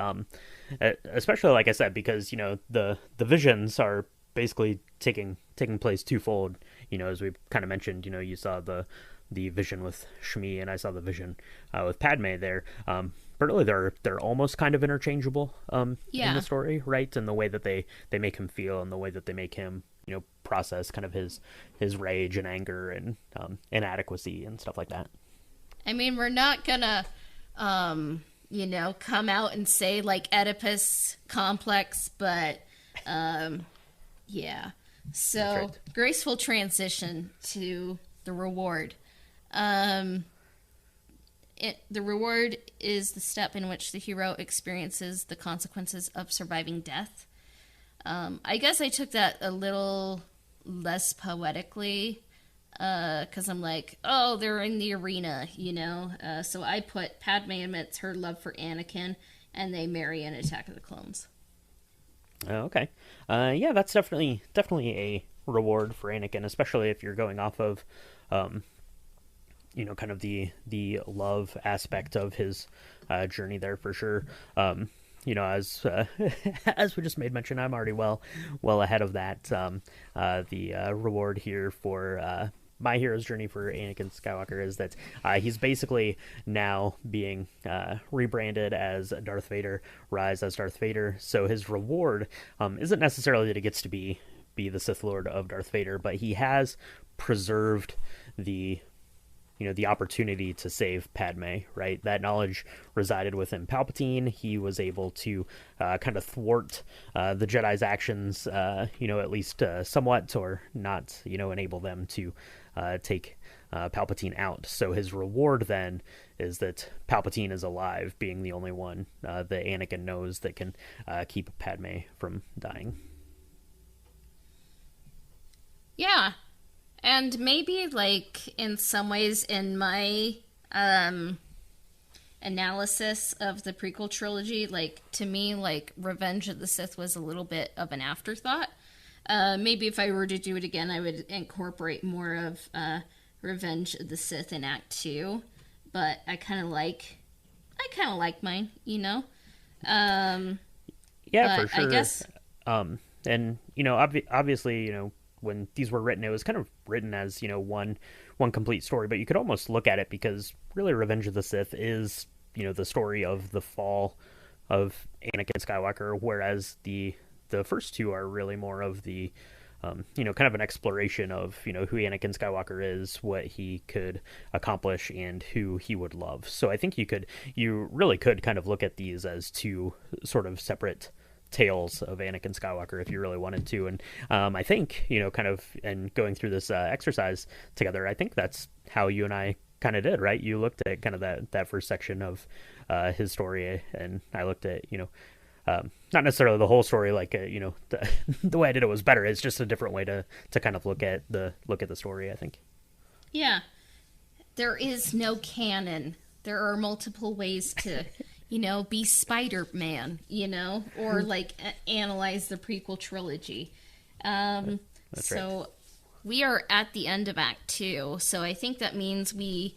Especially like I said, because the visions are basically taking place twofold. As we kind of mentioned, you saw the vision with Shmi, and I saw the vision with Padme there. But really, they're almost kind of interchangeable in the story, right? And the way that they make him feel, and the way that they make him process kind of his rage and anger and inadequacy and stuff like that. I mean, we're not gonna come out and say like Oedipus complex, but yeah. So right. Graceful transition to the reward. The reward is the step in which the hero experiences the consequences of surviving death. I guess I took that a little less poetically, because I'm like, oh, they're in the arena, so I put Padme admits her love for Anakin, and they marry in Attack of the Clones. Okay. Yeah, that's definitely a reward for Anakin, especially if you're going off of kind of the love aspect of his journey there, for sure. As as we just made mention, I'm already well ahead of that. The reward here for my hero's journey for Anakin Skywalker is that he's basically now being rebranded as Darth Vader, rise as Darth Vader. So his reward isn't necessarily that he gets to be the Sith Lord of Darth Vader, but he has preserved the opportunity to save Padme, right? That knowledge resided within Palpatine. He was able to kind of thwart the Jedi's actions, at least somewhat, or not, enable them to take Palpatine out. So his reward then is that Palpatine is alive, being the only one that Anakin knows that can keep Padme from dying. Yeah. And maybe, like, in some ways, in my analysis of the prequel trilogy, like, to me, like, Revenge of the Sith was a little bit of an afterthought. Maybe if I were to do it again, I would incorporate more of Revenge of the Sith in Act 2. But I kind of like mine, Yeah, for sure. I guess... and, obviously, when these were written, it was kind of written as one complete story, but you could almost look at it because really Revenge of the Sith is the story of the fall of Anakin Skywalker, whereas the first two are really more of the kind of an exploration of who Anakin Skywalker is, what he could accomplish, and who he would love. So I think you really could kind of look at these as two sort of separate tales of Anakin Skywalker if you really wanted to. And I think kind of, and going through this exercise together, I think that's how you and I kind of did, right? You looked at kind of that first section of his story, and I looked at not necessarily the whole story. Like the way I did it was better. It's just a different way to kind of look at the story, I think. Yeah. There is no canon. There are multiple ways to, be Spider-Man, or like analyze the prequel trilogy. That's right. So we are at the end of Act 2, so I think that means we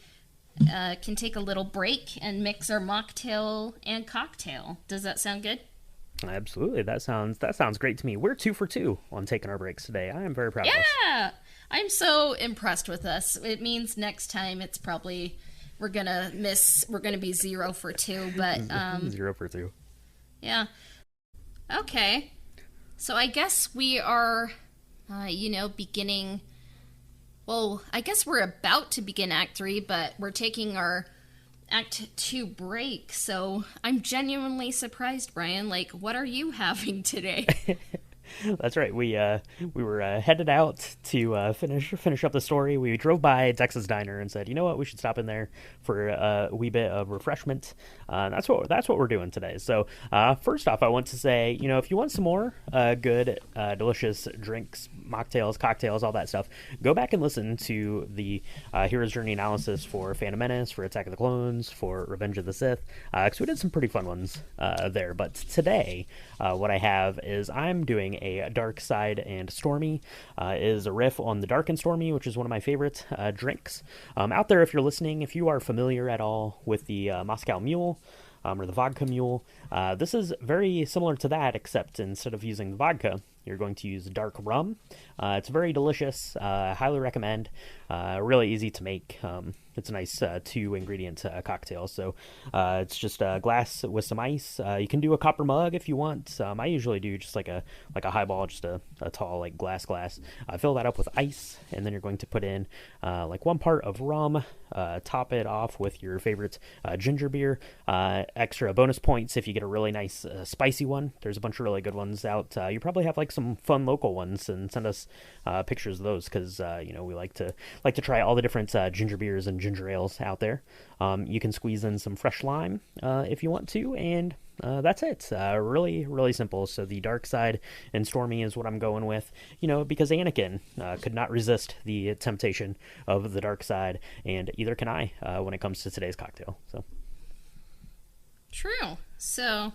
can take a little break and mix our mocktail and cocktail. Does that sound good? Absolutely. That sounds great to me. We're 2 for 2 on taking our breaks today. I am very proud of us. Yeah! I'm so impressed with us. It means next time it's probably we're gonna be 0 for 2, but 0 for 2. yeah. Okay. So I guess we are beginning. Well, I guess we're about to begin Act 3, but we're taking our Act 2 break. So I'm genuinely surprised, Brian. Like, what are you having today? That's right. We were headed out to finish up the story. We drove by Dex's Diner and said, you know what, we should stop in there for a wee bit of refreshment. That's what we're doing today. So first off, I want to say, if you want some more good, delicious drinks, mocktails, cocktails, all that stuff, go back and listen to the Hero's Journey analysis for Phantom Menace, for Attack of the Clones, for Revenge of the Sith, because we did some pretty fun ones there. But today, what I have is I'm doing a Dark Side and Stormy. Is a riff on the Dark and Stormy, which is one of my favorite drinks. Out there, if you're listening, if you are familiar at all with the Moscow Mule, or the vodka mule. This is very similar to that, except instead of using the vodka, you're going to use dark rum. It's very delicious. Highly recommend. Really easy to make. It's a nice 2 ingredient cocktail. So it's just a glass with some ice. You can do a copper mug if you want. I usually do just like a highball, just a tall like glass. Fill that up with ice, and then you're going to put in like 1 part of rum. Top it off with your favorite ginger beer. Extra bonus points if you get a really nice spicy one. There's a bunch of really good ones out. You probably have like some fun local ones, and send us pictures of those, because we like to try all the different ginger beers and ginger ales out there. You can squeeze in some fresh lime if you want to, and that's it. Really, really simple. So the Dark Side and Stormy is what I'm going with, because Anakin could not resist the temptation of the Dark Side, and either can I when it comes to today's cocktail. So True. So,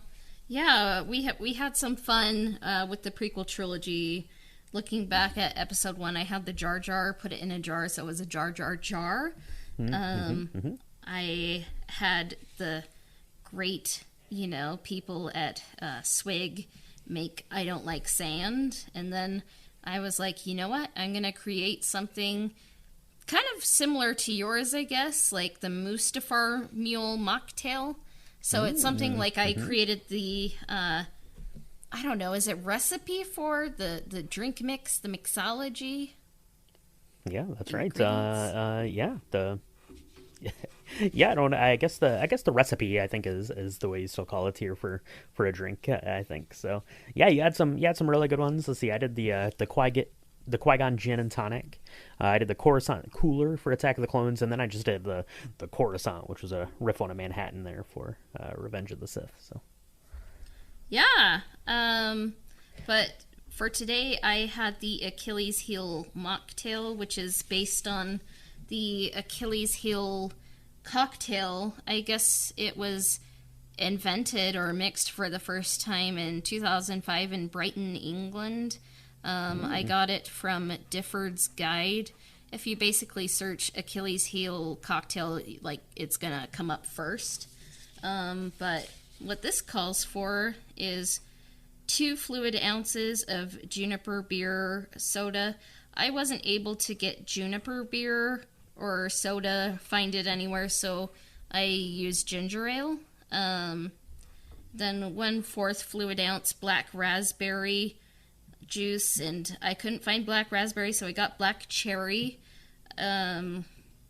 yeah, we had some fun with the prequel trilogy. Looking back at episode 1, I had the Jar Jar, put it in a jar, so it was a Jar Jar jar. I had the great, people at Swig make I Don't Like Sand, and then I was like, you know what? I'm going to create something kind of similar to yours, I guess, like the Mustafar Mule mocktail. So it's something like I created the, I don't know, is it recipe for the drink mix, the mixology? yeah, that's right. Yeah, yeah. I don't. I guess the recipe, I think, is the way you still call it here for a drink. I think so. Yeah, you had some really good ones. Let's see. I did the Qui-Gon gin and tonic. I did the Coruscant cooler for Attack of the Clones, and then I just did the Coruscant, which was a riff on a Manhattan there for Revenge of the Sith. So Yeah. But for today, I had the Achilles heel mocktail, which is based on the Achilles heel cocktail. I guess it was invented or mixed for the first time in 2005 in Brighton, England. I got it from Difford's Guide. If you basically search Achilles heel cocktail, like it's gonna come up first. But what this calls for is 2 fluid ounces of juniper beer soda. I wasn't able to get juniper beer or soda, find it anywhere, so I used ginger ale. Then 1/4 fluid ounce black raspberry juice, and I couldn't find black raspberry, so I got black cherry. And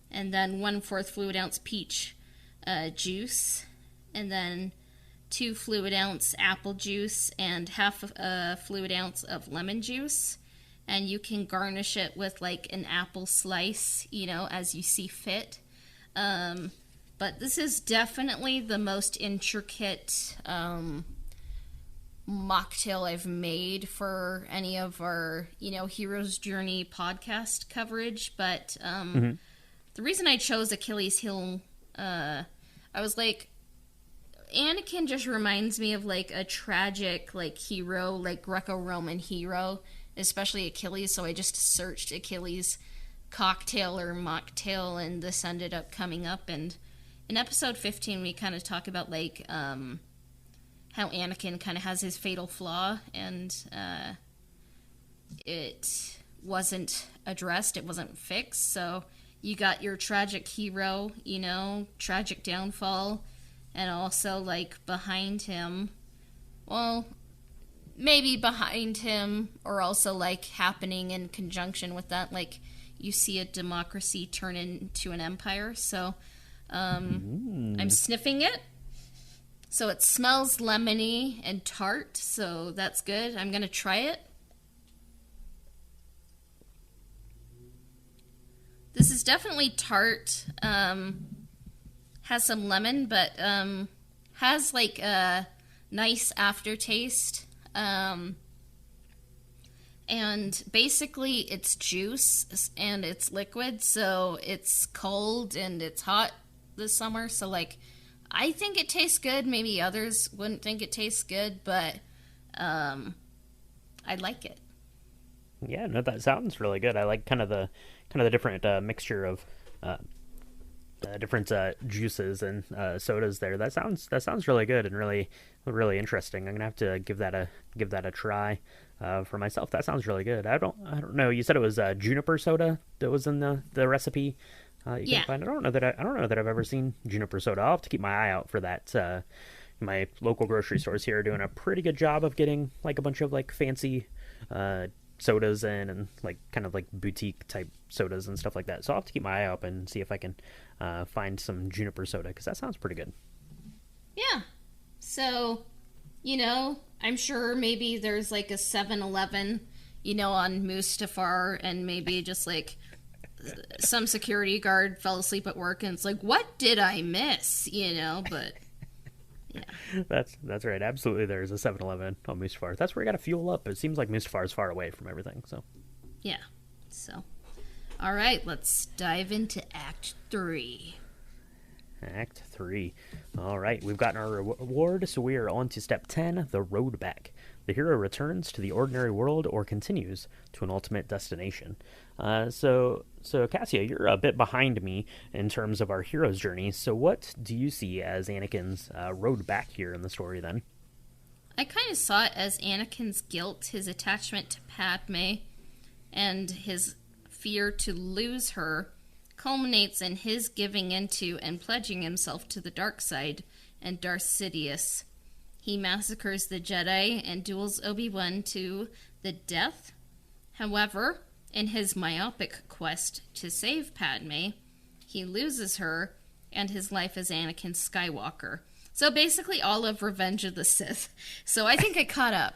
then 1/4 fluid ounce peach juice, and then 2 fluid ounce apple juice, and half a fluid ounce of lemon juice. And you can garnish it with like an apple slice, as you see fit. But this is definitely the most intricate mocktail I've made for any of our, Hero's Journey podcast coverage. But the reason I chose Achilles' heel, I was like, Anakin just reminds me of like a tragic like hero, like Greco-Roman hero, especially Achilles. So I just searched Achilles cocktail or mocktail, and this ended up coming up. And in episode 15, we kind of talk about like how Anakin kind of has his fatal flaw, and it wasn't addressed, it wasn't fixed. So you got your tragic hero, tragic downfall, and also like behind him, well, maybe behind him, or also like happening in conjunction with that, like you see a democracy turn into an empire. So I'm sniffing it. So it smells lemony and tart, so that's good. I'm going to try it. This is definitely tart. Has some lemon, but has like a nice aftertaste. And basically it's juice and it's liquid, so it's cold and it's hot this summer. So like, I think it tastes good. Maybe others wouldn't think it tastes good, but I like it. Yeah, no, that sounds really good. I like kind of the different mixture of different juices and sodas there. That sounds really good and really interesting. I'm gonna have to give that a try for myself. That sounds really good. I don't know. You said it was juniper soda that was in the recipe. You can find. I don't know that I've ever seen juniper soda. I'll have to keep my eye out for that. My local grocery stores here are doing a pretty good job of getting like a bunch of like fancy sodas in, and like kind of like boutique type sodas and stuff like that. So I'll have to keep my eye out and see if I can find some juniper soda, because that sounds pretty good. Yeah. So, I'm sure maybe there's like a 7-Eleven, on Mustafar, and maybe just like some security guard fell asleep at work and it's like, what did I miss? But yeah. That's right. Absolutely, there's a 7-Eleven on Mustafar. That's where you got to fuel up. It seems like Mustafar is far away from everything. So yeah. So all right, let's dive into Act 3. Act 3. All right, we've gotten our reward, so we are on to Step 10, the road back. The hero returns to the ordinary world or continues to an ultimate destination. So Cassia, you're a bit behind me in terms of our hero's journey. So what do you see as Anakin's road back here in the story then? I kind of saw it as Anakin's guilt, his attachment to Padme, and his fear to lose her culminates in his giving into and pledging himself to the dark side and Darth Sidious. He massacres the Jedi and duels Obi-Wan to the death. However, in his myopic quest to save Padme, he loses her and his life as Anakin Skywalker. So basically all of Revenge of the Sith. So I think I caught up,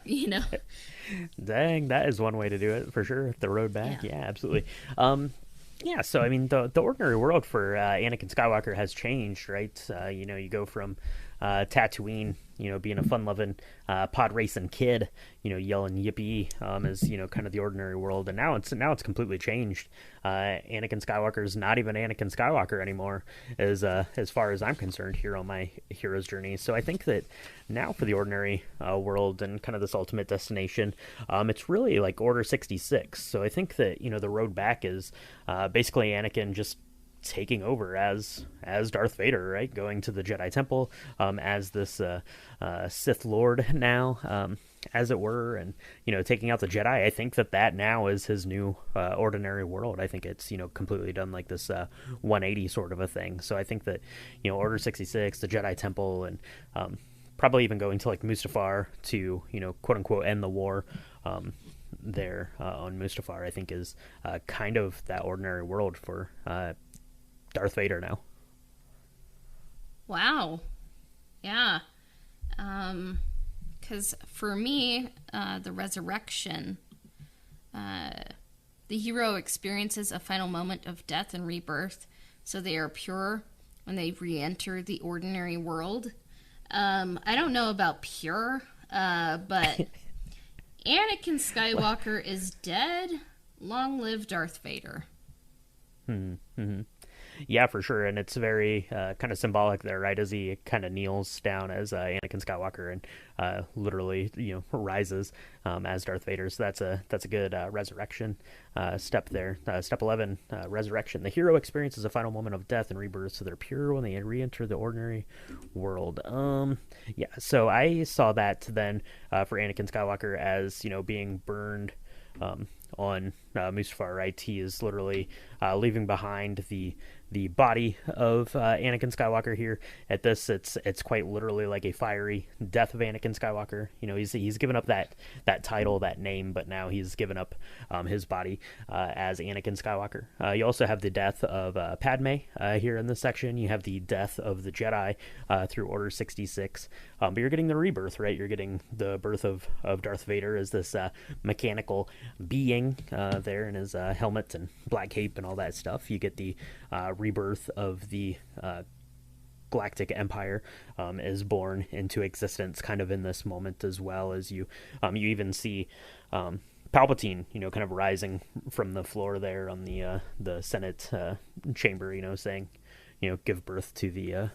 Dang, that is one way to do it, for sure. The road back. Yeah, absolutely. Yeah, so I mean, the ordinary world for Anakin Skywalker has changed, right? You go from Tatooine, being a fun-loving pod racing kid, yelling yippee, is kind of the ordinary world, and now it's completely changed. Anakin Skywalker is not even Anakin Skywalker anymore, as far as I'm concerned here on my hero's journey. So I think that now for the ordinary world and kind of this ultimate destination, it's really like Order 66. So I think that the road back is basically Anakin just taking over as Darth Vader, right? Going to the Jedi Temple as this Sith Lord now, as it were, and taking out the Jedi. I think that now is his new ordinary world. I think it's completely done like this 180 sort of a thing. So I think that Order 66, the Jedi Temple, and probably even going to like Mustafar to quote unquote end the war there on Mustafar, I think is kind of that ordinary world for Darth Vader now. Wow. Yeah. Because for me, the resurrection, the hero experiences a final moment of death and rebirth. so they are pure when they re-enter the ordinary world. I don't know about pure, but Anakin Skywalker is dead. Long live Darth Vader. Mm-hmm. Yeah, for sure, and it's very kind of symbolic there, right? As he kind of kneels down as Anakin Skywalker and literally, rises as Darth Vader. So that's a good resurrection step there. Step 11, resurrection. The hero experiences a final moment of death and rebirth, so they're pure when they re-enter the ordinary world. Yeah. So I saw that then for Anakin Skywalker as being burned. On Mustafar, right? He is literally leaving behind the body of Anakin Skywalker here. At this, it's quite literally like a fiery death of Anakin Skywalker. He's given up that title, that name, but now he's given up his body as Anakin Skywalker. You also have the death of Padme here in this section. You have the death of the Jedi through Order 66. But you're getting the rebirth, right? You're getting the birth of Darth Vader as this mechanical being there in his helmet and black cape and all that stuff. You get the rebirth of the Galactic Empire is born into existence kind of in this moment, as well as you even see Palpatine, kind of rising from the floor there on the Senate chamber, saying, give birth to the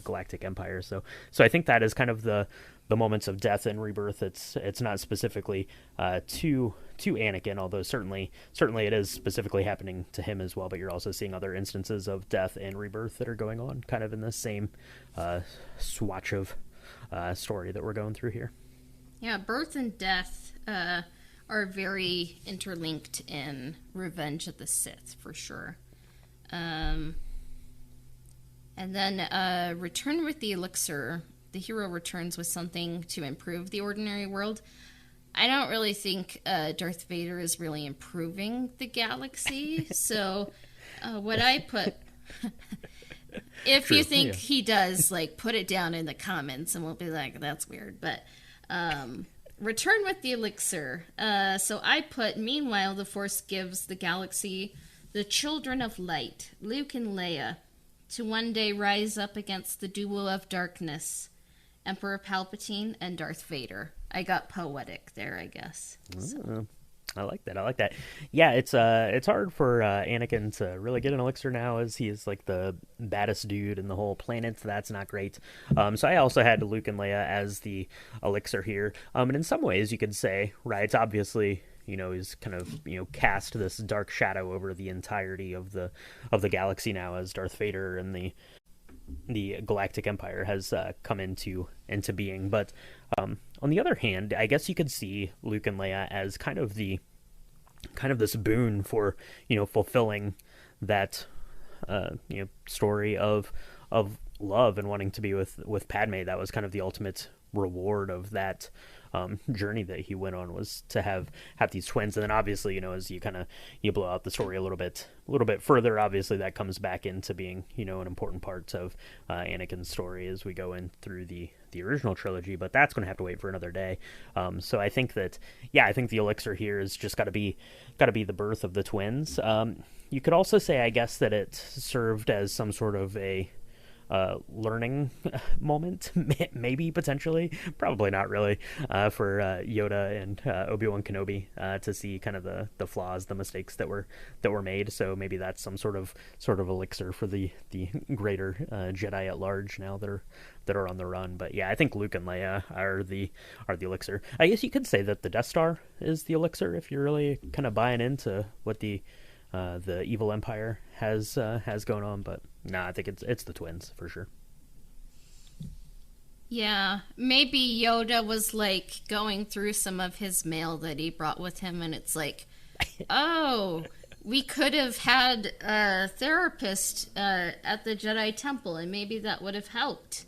Galactic Empire. So I think that is kind of the moments of death and rebirth. It's not specifically to Anakin, although certainly it is specifically happening to him as well. But you're also seeing other instances of death and rebirth that are going on, kind of in the same swatch of story that we're going through here. Yeah, birth and death are very interlinked in Revenge of the Sith, for sure. And then Return with the Elixir. The hero returns with something to improve the ordinary world. I don't really think Darth Vader is really improving the galaxy. So what I put... if True, you think he does, put it down in the comments and we'll be like, that's weird. But Return with the Elixir. So I put, meanwhile, the Force gives the galaxy the children of light, Luke and Leia, to one day rise up against the duo of darkness, Emperor Palpatine and Darth Vader. I got poetic there, I guess. So. I like that. Yeah, it's hard for Anakin to really get an elixir now, as he is like the baddest dude in the whole planet. So that's not great. So I also had Luke and Leia as the elixir here. And in some ways, you could say, right, it's obviously, he's kind of, cast this dark shadow over the entirety of the galaxy now, as Darth Vader and the Galactic Empire has come into being. But on the other hand, I guess you could see Luke and Leia as kind of this boon for fulfilling that story of love and wanting to be with Padme. That was kind of the ultimate reward of that journey that he went on, was to have these twins. And then obviously, as you blow out the story a little bit further, obviously that comes back into being an important part of Anakin's story as we go in through the original trilogy. But that's going to have to wait for another day. So I think that I think the elixir here is just got to be the birth of the twins. You could also say, I guess, that it served as some sort of a learning moment, maybe, potentially, probably not really, for Yoda and Obi-Wan Kenobi to see kind of the flaws, the mistakes that were made. So maybe that's some sort of elixir for the greater Jedi at large now that are on the run. But yeah, I think Luke and Leia are the elixir. I guess you could say that the Death Star is the elixir if you're really kind of buying into what the evil empire has going on. But no, I think it's the twins for sure. Yeah, maybe Yoda was going through some of his mail that he brought with him, and it's oh, we could have had a therapist at the Jedi Temple, and maybe that would have helped.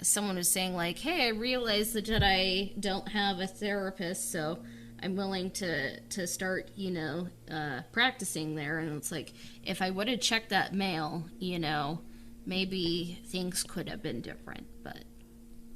Someone was saying hey, I realize the Jedi don't have a therapist, so I'm willing to start, practicing there. And it's if I would have checked that mail, maybe things could have been different. But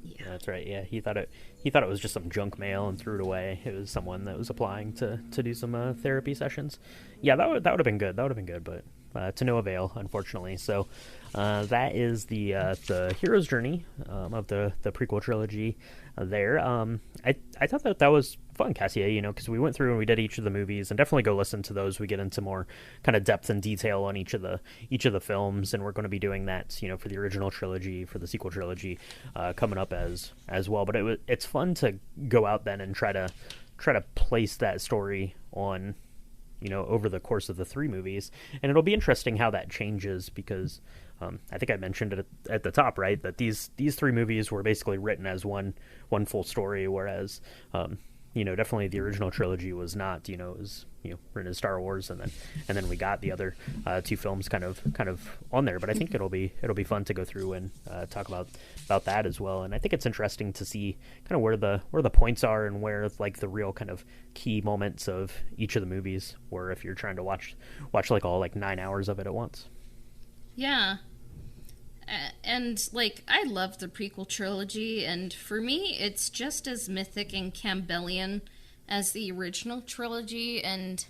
yeah, that's right. Yeah, he thought it was just some junk mail and threw it away. It was someone that was applying to do some therapy sessions. Yeah, that would have been good. But to no avail, unfortunately. So that is the hero's journey of the prequel trilogy. There, I thought that was fun, Cassia. Because we went through and we did each of the movies, and definitely go listen to those. We get into more kind of depth and detail on each of the films, and we're going to be doing that, for the original trilogy, for the sequel trilogy, coming up as well. But it's fun to go out then and try to place that story on, over the course of the three movies. And it'll be interesting how that changes, because I think I mentioned it at the top, right, that these three movies were basically written as one full story, whereas definitely the original trilogy was not. It was written as Star Wars, and then we got the other two films kind of on there. But I think it'll be fun to go through and talk about that as well. And I think it's interesting to see kind of where the points are, and where like the real kind of key moments of each of the movies were, if you're trying to watch like all like 9 hours of it at once. Yeah. And like, I love the prequel trilogy, and for me it's just as mythic and Campbellian as the original trilogy. And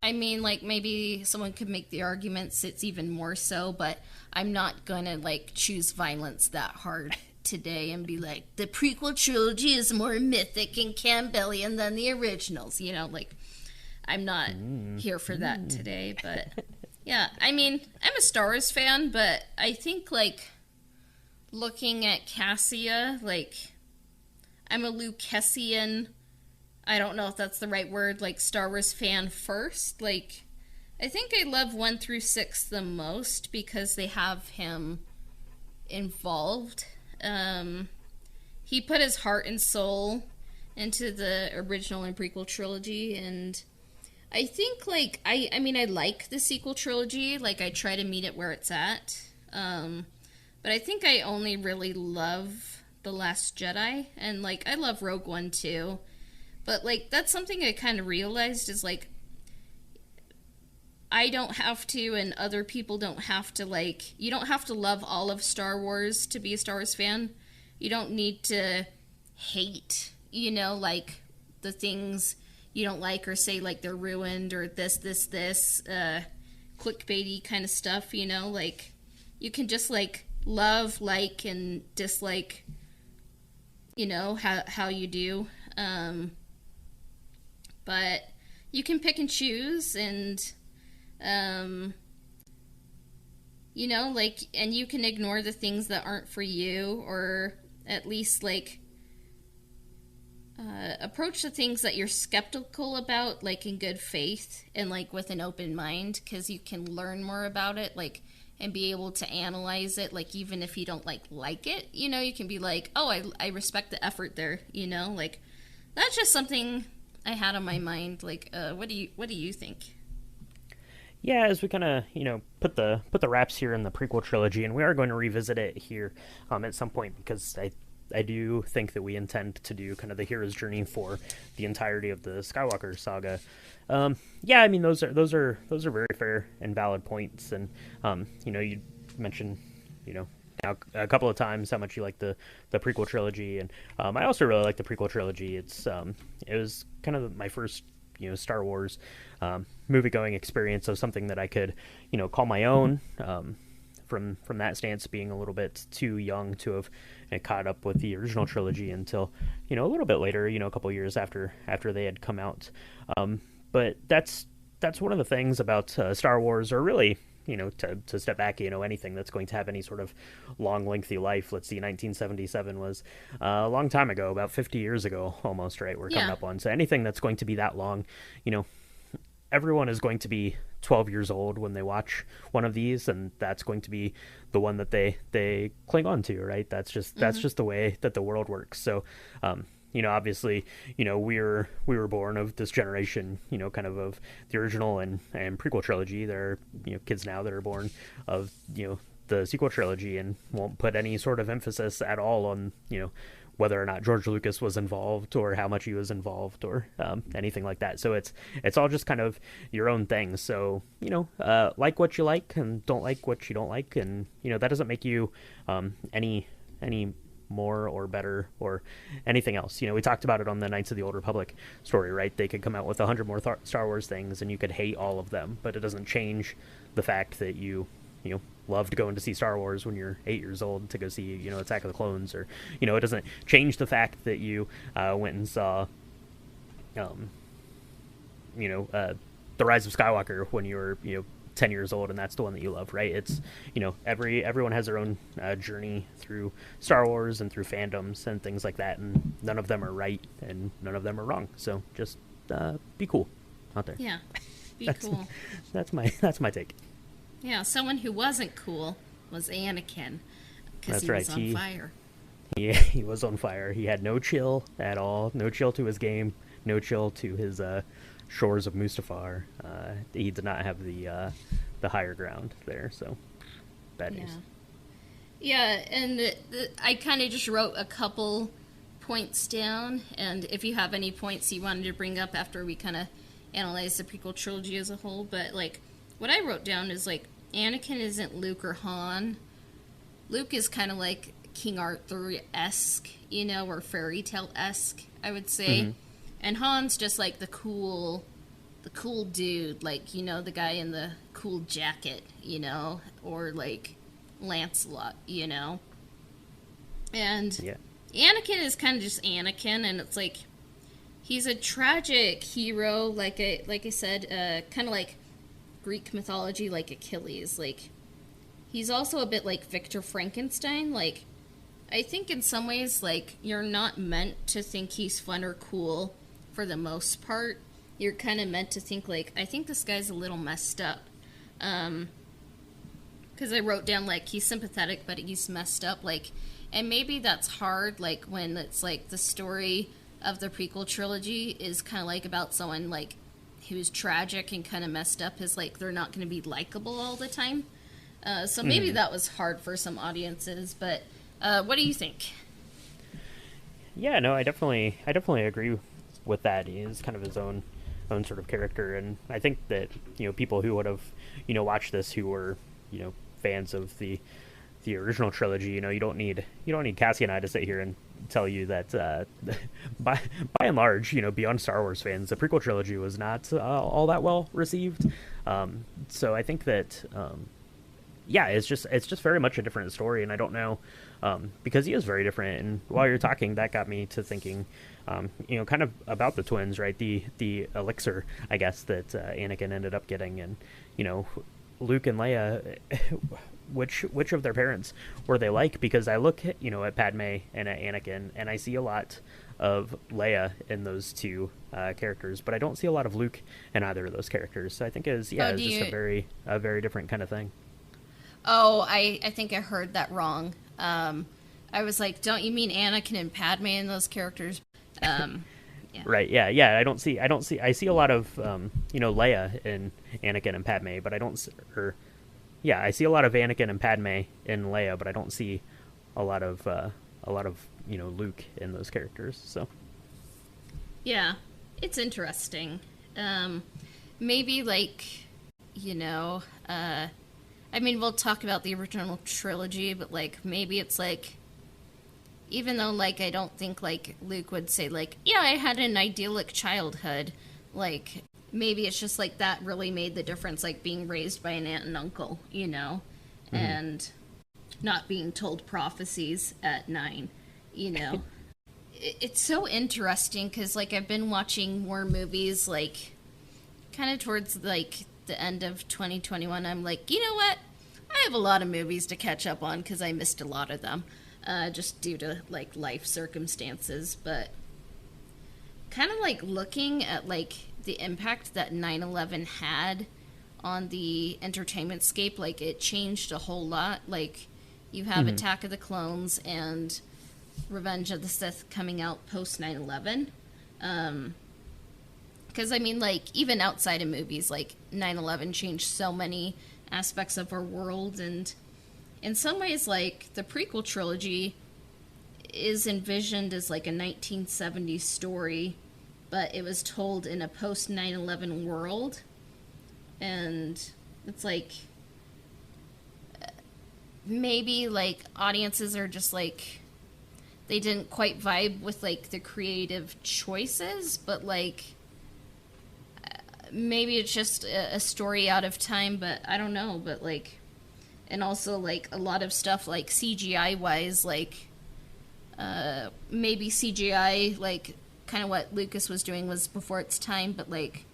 I mean, like, maybe someone could make the arguments it's even more so, but I'm not gonna like choose violence that hard today and be like, the prequel trilogy is more mythic and Campbellian than the originals, like, I'm not here for that today. But yeah, I mean, I'm a Star Wars fan, but I think, like, looking at Cassia, like, I'm a Lucasian, I don't know if that's the right word, like, Star Wars fan first. Like, I think I love 1 through 6 the most because they have him involved. He put his heart and soul into the original and prequel trilogy, and I think, like, I mean, I like the sequel trilogy. Like, I try to meet it where it's at. But I think I only really love The Last Jedi. And, like, I love Rogue One, too. But, like, that's something I kind of realized is, like, I don't have to, and other people don't have to, like, you don't have to love all of Star Wars to be a Star Wars fan. You don't need to hate, like, the things you don't like, or say like they're ruined, or this clickbaity kind of stuff, like, you can just like love, like, and dislike, how you do, but you can pick and choose, and like, and you can ignore the things that aren't for you, or at least like approach the things that you're skeptical about, like, in good faith and like with an open mind, because you can learn more about it, like, and be able to analyze it, like, even if you don't like it, you can be like, oh, I respect the effort there, like, that's just something I had on my mind. Like, what do you think? Yeah, as we kind of put the wraps here in the prequel trilogy, and we are going to revisit it here at some point, because I do think that we intend to do kind of the hero's journey for the entirety of the Skywalker Saga. Yeah, I mean, those are very fair and valid points, and you mentioned now a couple of times how much you like the prequel trilogy, and I also really like the prequel trilogy. It was kind of my first Star Wars movie going experience of something that I could call my own. From that stance, being a little bit too young to have caught up with the original trilogy until a little bit later, a couple years after they had come out. But that's one of the things about Star Wars, or really to step back, anything that's going to have any sort of long, lengthy life. Let's see, 1977 was a long time ago, about 50 years ago almost, right? We're coming up on. So anything that's going to be that long, everyone is going to be 12 years old when they watch one of these, and that's going to be the one that they cling on to, right? That's just the way that the world works. So obviously, we were born of this generation, kind of the original and prequel trilogy. There are kids now that are born of the sequel trilogy, and won't put any sort of emphasis at all on whether or not George Lucas was involved, or how much he was involved, or anything like that. So it's all just kind of your own thing. So like what you like, and don't like what you don't like, and that doesn't make you any more or better or anything else. We talked about it on the Knights of the Old Republic story, right? They could come out with 100 more Star Wars things and you could hate all of them, but it doesn't change the fact that you loved going to see Star Wars when you're 8 years old to go see, Attack of the Clones, or, it doesn't change the fact that you went and saw, The Rise of Skywalker when you were, 10 years old, and that's the one that you love, right? It's, everyone has their own journey through Star Wars and through fandoms and things like that, and none of them are right and none of them are wrong. So just be cool out there. Yeah, be cool. That's my take. Yeah, someone who wasn't cool was Anakin, because he was on fire. Yeah, he was on fire. He had no chill at all. No chill to his game. No chill to his shores of Mustafar. He did not have the higher ground there. So bad news. Yeah, and I kind of just wrote a couple points down. And if you have any points you wanted to bring up after we kind of analyze the prequel trilogy as a whole, but like what I wrote down is like Anakin isn't Luke or Han. Luke is kind of like King Arthur-esque, or fairy tale-esque, I would say. Mm-hmm. And Han's just like the cool dude, like, the guy in the cool jacket, or like Lancelot, And yeah. Anakin is kind of just Anakin, and it's like he's a tragic hero, like I said, kind of like Greek mythology, like Achilles. Like, he's also a bit like Victor Frankenstein. Like, I think in some ways, like, you're not meant to think he's fun or cool for the most part. You're kind of meant to think, like, I think this guy's a little messed up. Because I wrote down, like, he's sympathetic, but he's messed up. Like, and maybe that's hard, like, when it's, like, the story of the prequel trilogy is kind of, like, about someone, like, who's tragic and kind of messed up, is, like, they're not going to be likable all the time. So maybe that was hard for some audiences, but what do you think? Yeah, no, I definitely agree with that. He is kind of his own sort of character, and I think that people who would have watched this, who were fans of the original trilogy, you don't need Cassie and I to sit here and tell you that by and large, beyond Star Wars fans, the prequel trilogy was not all that well received. So I think that it's just very much a different story, and I don't know, because he is very different. And while you're talking, that got me to thinking, kind of about the twins, right? The elixir, I guess, that Anakin ended up getting, and Luke and Leia, which of their parents were they like? Because I look at Padme and at Anakin, and I see a lot of Leia in those two characters, but I don't see a lot of Luke in either of those characters. So I think it's just a very different kind of thing. Oh, I think I heard that wrong. I was like, don't you mean Anakin and Padme in those characters? Yeah. Right. Yeah. I see a lot of Leia in Anakin and Padme, but I see a lot of Anakin and Padme in Leia, but I don't see a lot of Luke in those characters. So yeah, it's interesting. Maybe like I mean, we'll talk about the original trilogy, but like maybe it's like, even though like I don't think like Luke would say like, yeah, I had an idyllic childhood, like maybe it's just like that really made the difference, like being raised by an aunt and uncle, and not being told prophecies at 9, It's so interesting because like I've been watching more movies like kind of towards like the end of 2021. I'm like, you know what? I have a lot of movies to catch up on because I missed a lot of them. Just due to like life circumstances, but kind of like looking at like the impact that 9/11 had on the entertainment scape, like it changed a whole lot. Like you have Attack of the Clones and Revenge of the Sith coming out post 9/11. Because I mean, like even outside of movies, like 9/11 changed so many aspects of our world, and in some ways, like, the prequel trilogy is envisioned as, like, a 1970s story, but it was told in a post-9/11 world, and it's, like, maybe, like, audiences are just, like, they didn't quite vibe with like the creative choices, but like maybe it's just a story out of time, but I don't know. But like, and also like a lot of stuff like CGI wise, like maybe CGI like kind of what Lucas was doing was before its time, but like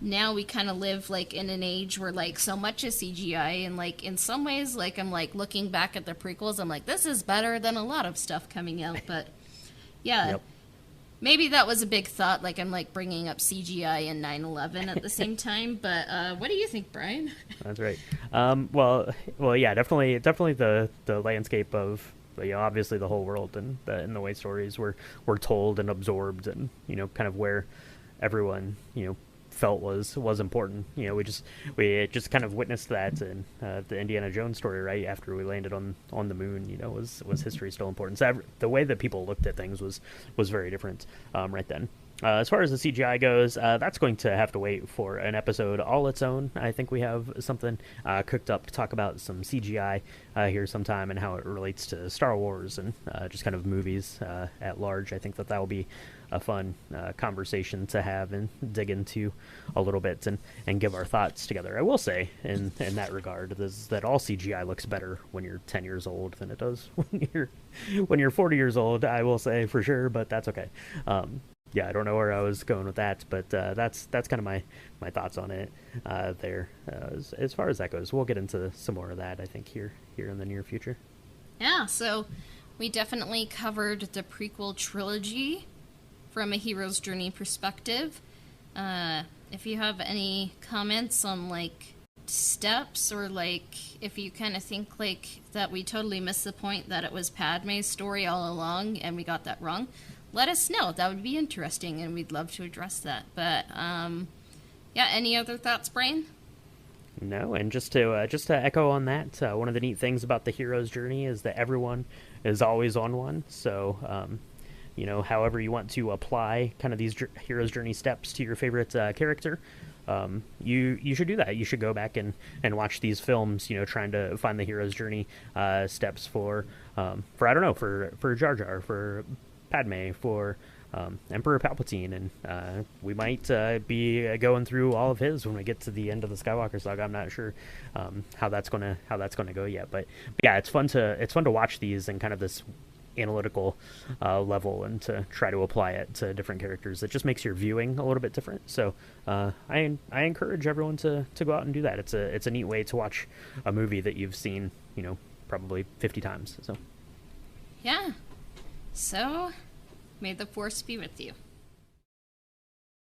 now we kind of live like in an age where like so much is CGI, and like in some ways like I'm like looking back at the prequels, I'm like this is better than a lot of stuff coming out. But yeah, Yep. maybe that was a big thought, like I'm like bringing up CGI and 9/11 at the same time. But what do you think, Brian? That's right. Well, yeah, definitely the landscape of, obviously the whole world and the way stories were told and absorbed, and kind of where everyone felt was important. We just kind of witnessed that in the Indiana Jones story, right after we landed on the moon. Was history still important? So the way that people looked at things was very different right then. As far as the CGI goes, that's going to have to wait for an episode all its own. I think we have something cooked up to talk about some CGI here sometime, and how it relates to Star Wars and just kind of movies at large. I think that will be a fun conversation to have and dig into a little bit, and give our thoughts together. I will say in that regard is that all CGI looks better when you're 10 years old than it does when you're 40 years old. I will say for sure, but that's okay. Yeah, I don't know where I was going with that, but that's kind of my thoughts on it there. As far as that goes, we'll get into some more of that, I think, here in the near future. Yeah, so we definitely covered the prequel trilogy from a hero's journey perspective. If you have any comments on like steps, or like if you kind of think like that we totally missed the point that it was Padme's story all along and we got that wrong, let us know. That would be interesting, and we'd love to address that. But yeah, any other thoughts, Brian? No, and just to echo on that, one of the neat things about the hero's journey is that everyone is always on one. So however you want to apply kind of these hero's journey steps to your favorite character, you should do that. You should go back and watch these films, trying to find the hero's journey steps for I don't know, for Jar Jar, for Padme, for Emperor Palpatine, and we might be going through all of his when we get to the end of the Skywalker Saga. I'm not sure how that's gonna go yet, but yeah, it's fun to watch these in kind of this analytical level, and to try to apply it to different characters. It just makes your viewing a little bit different. So I encourage everyone to go out and do that. It's a neat way to watch a movie that you've seen probably 50 times. So Yeah. So may the force be with you.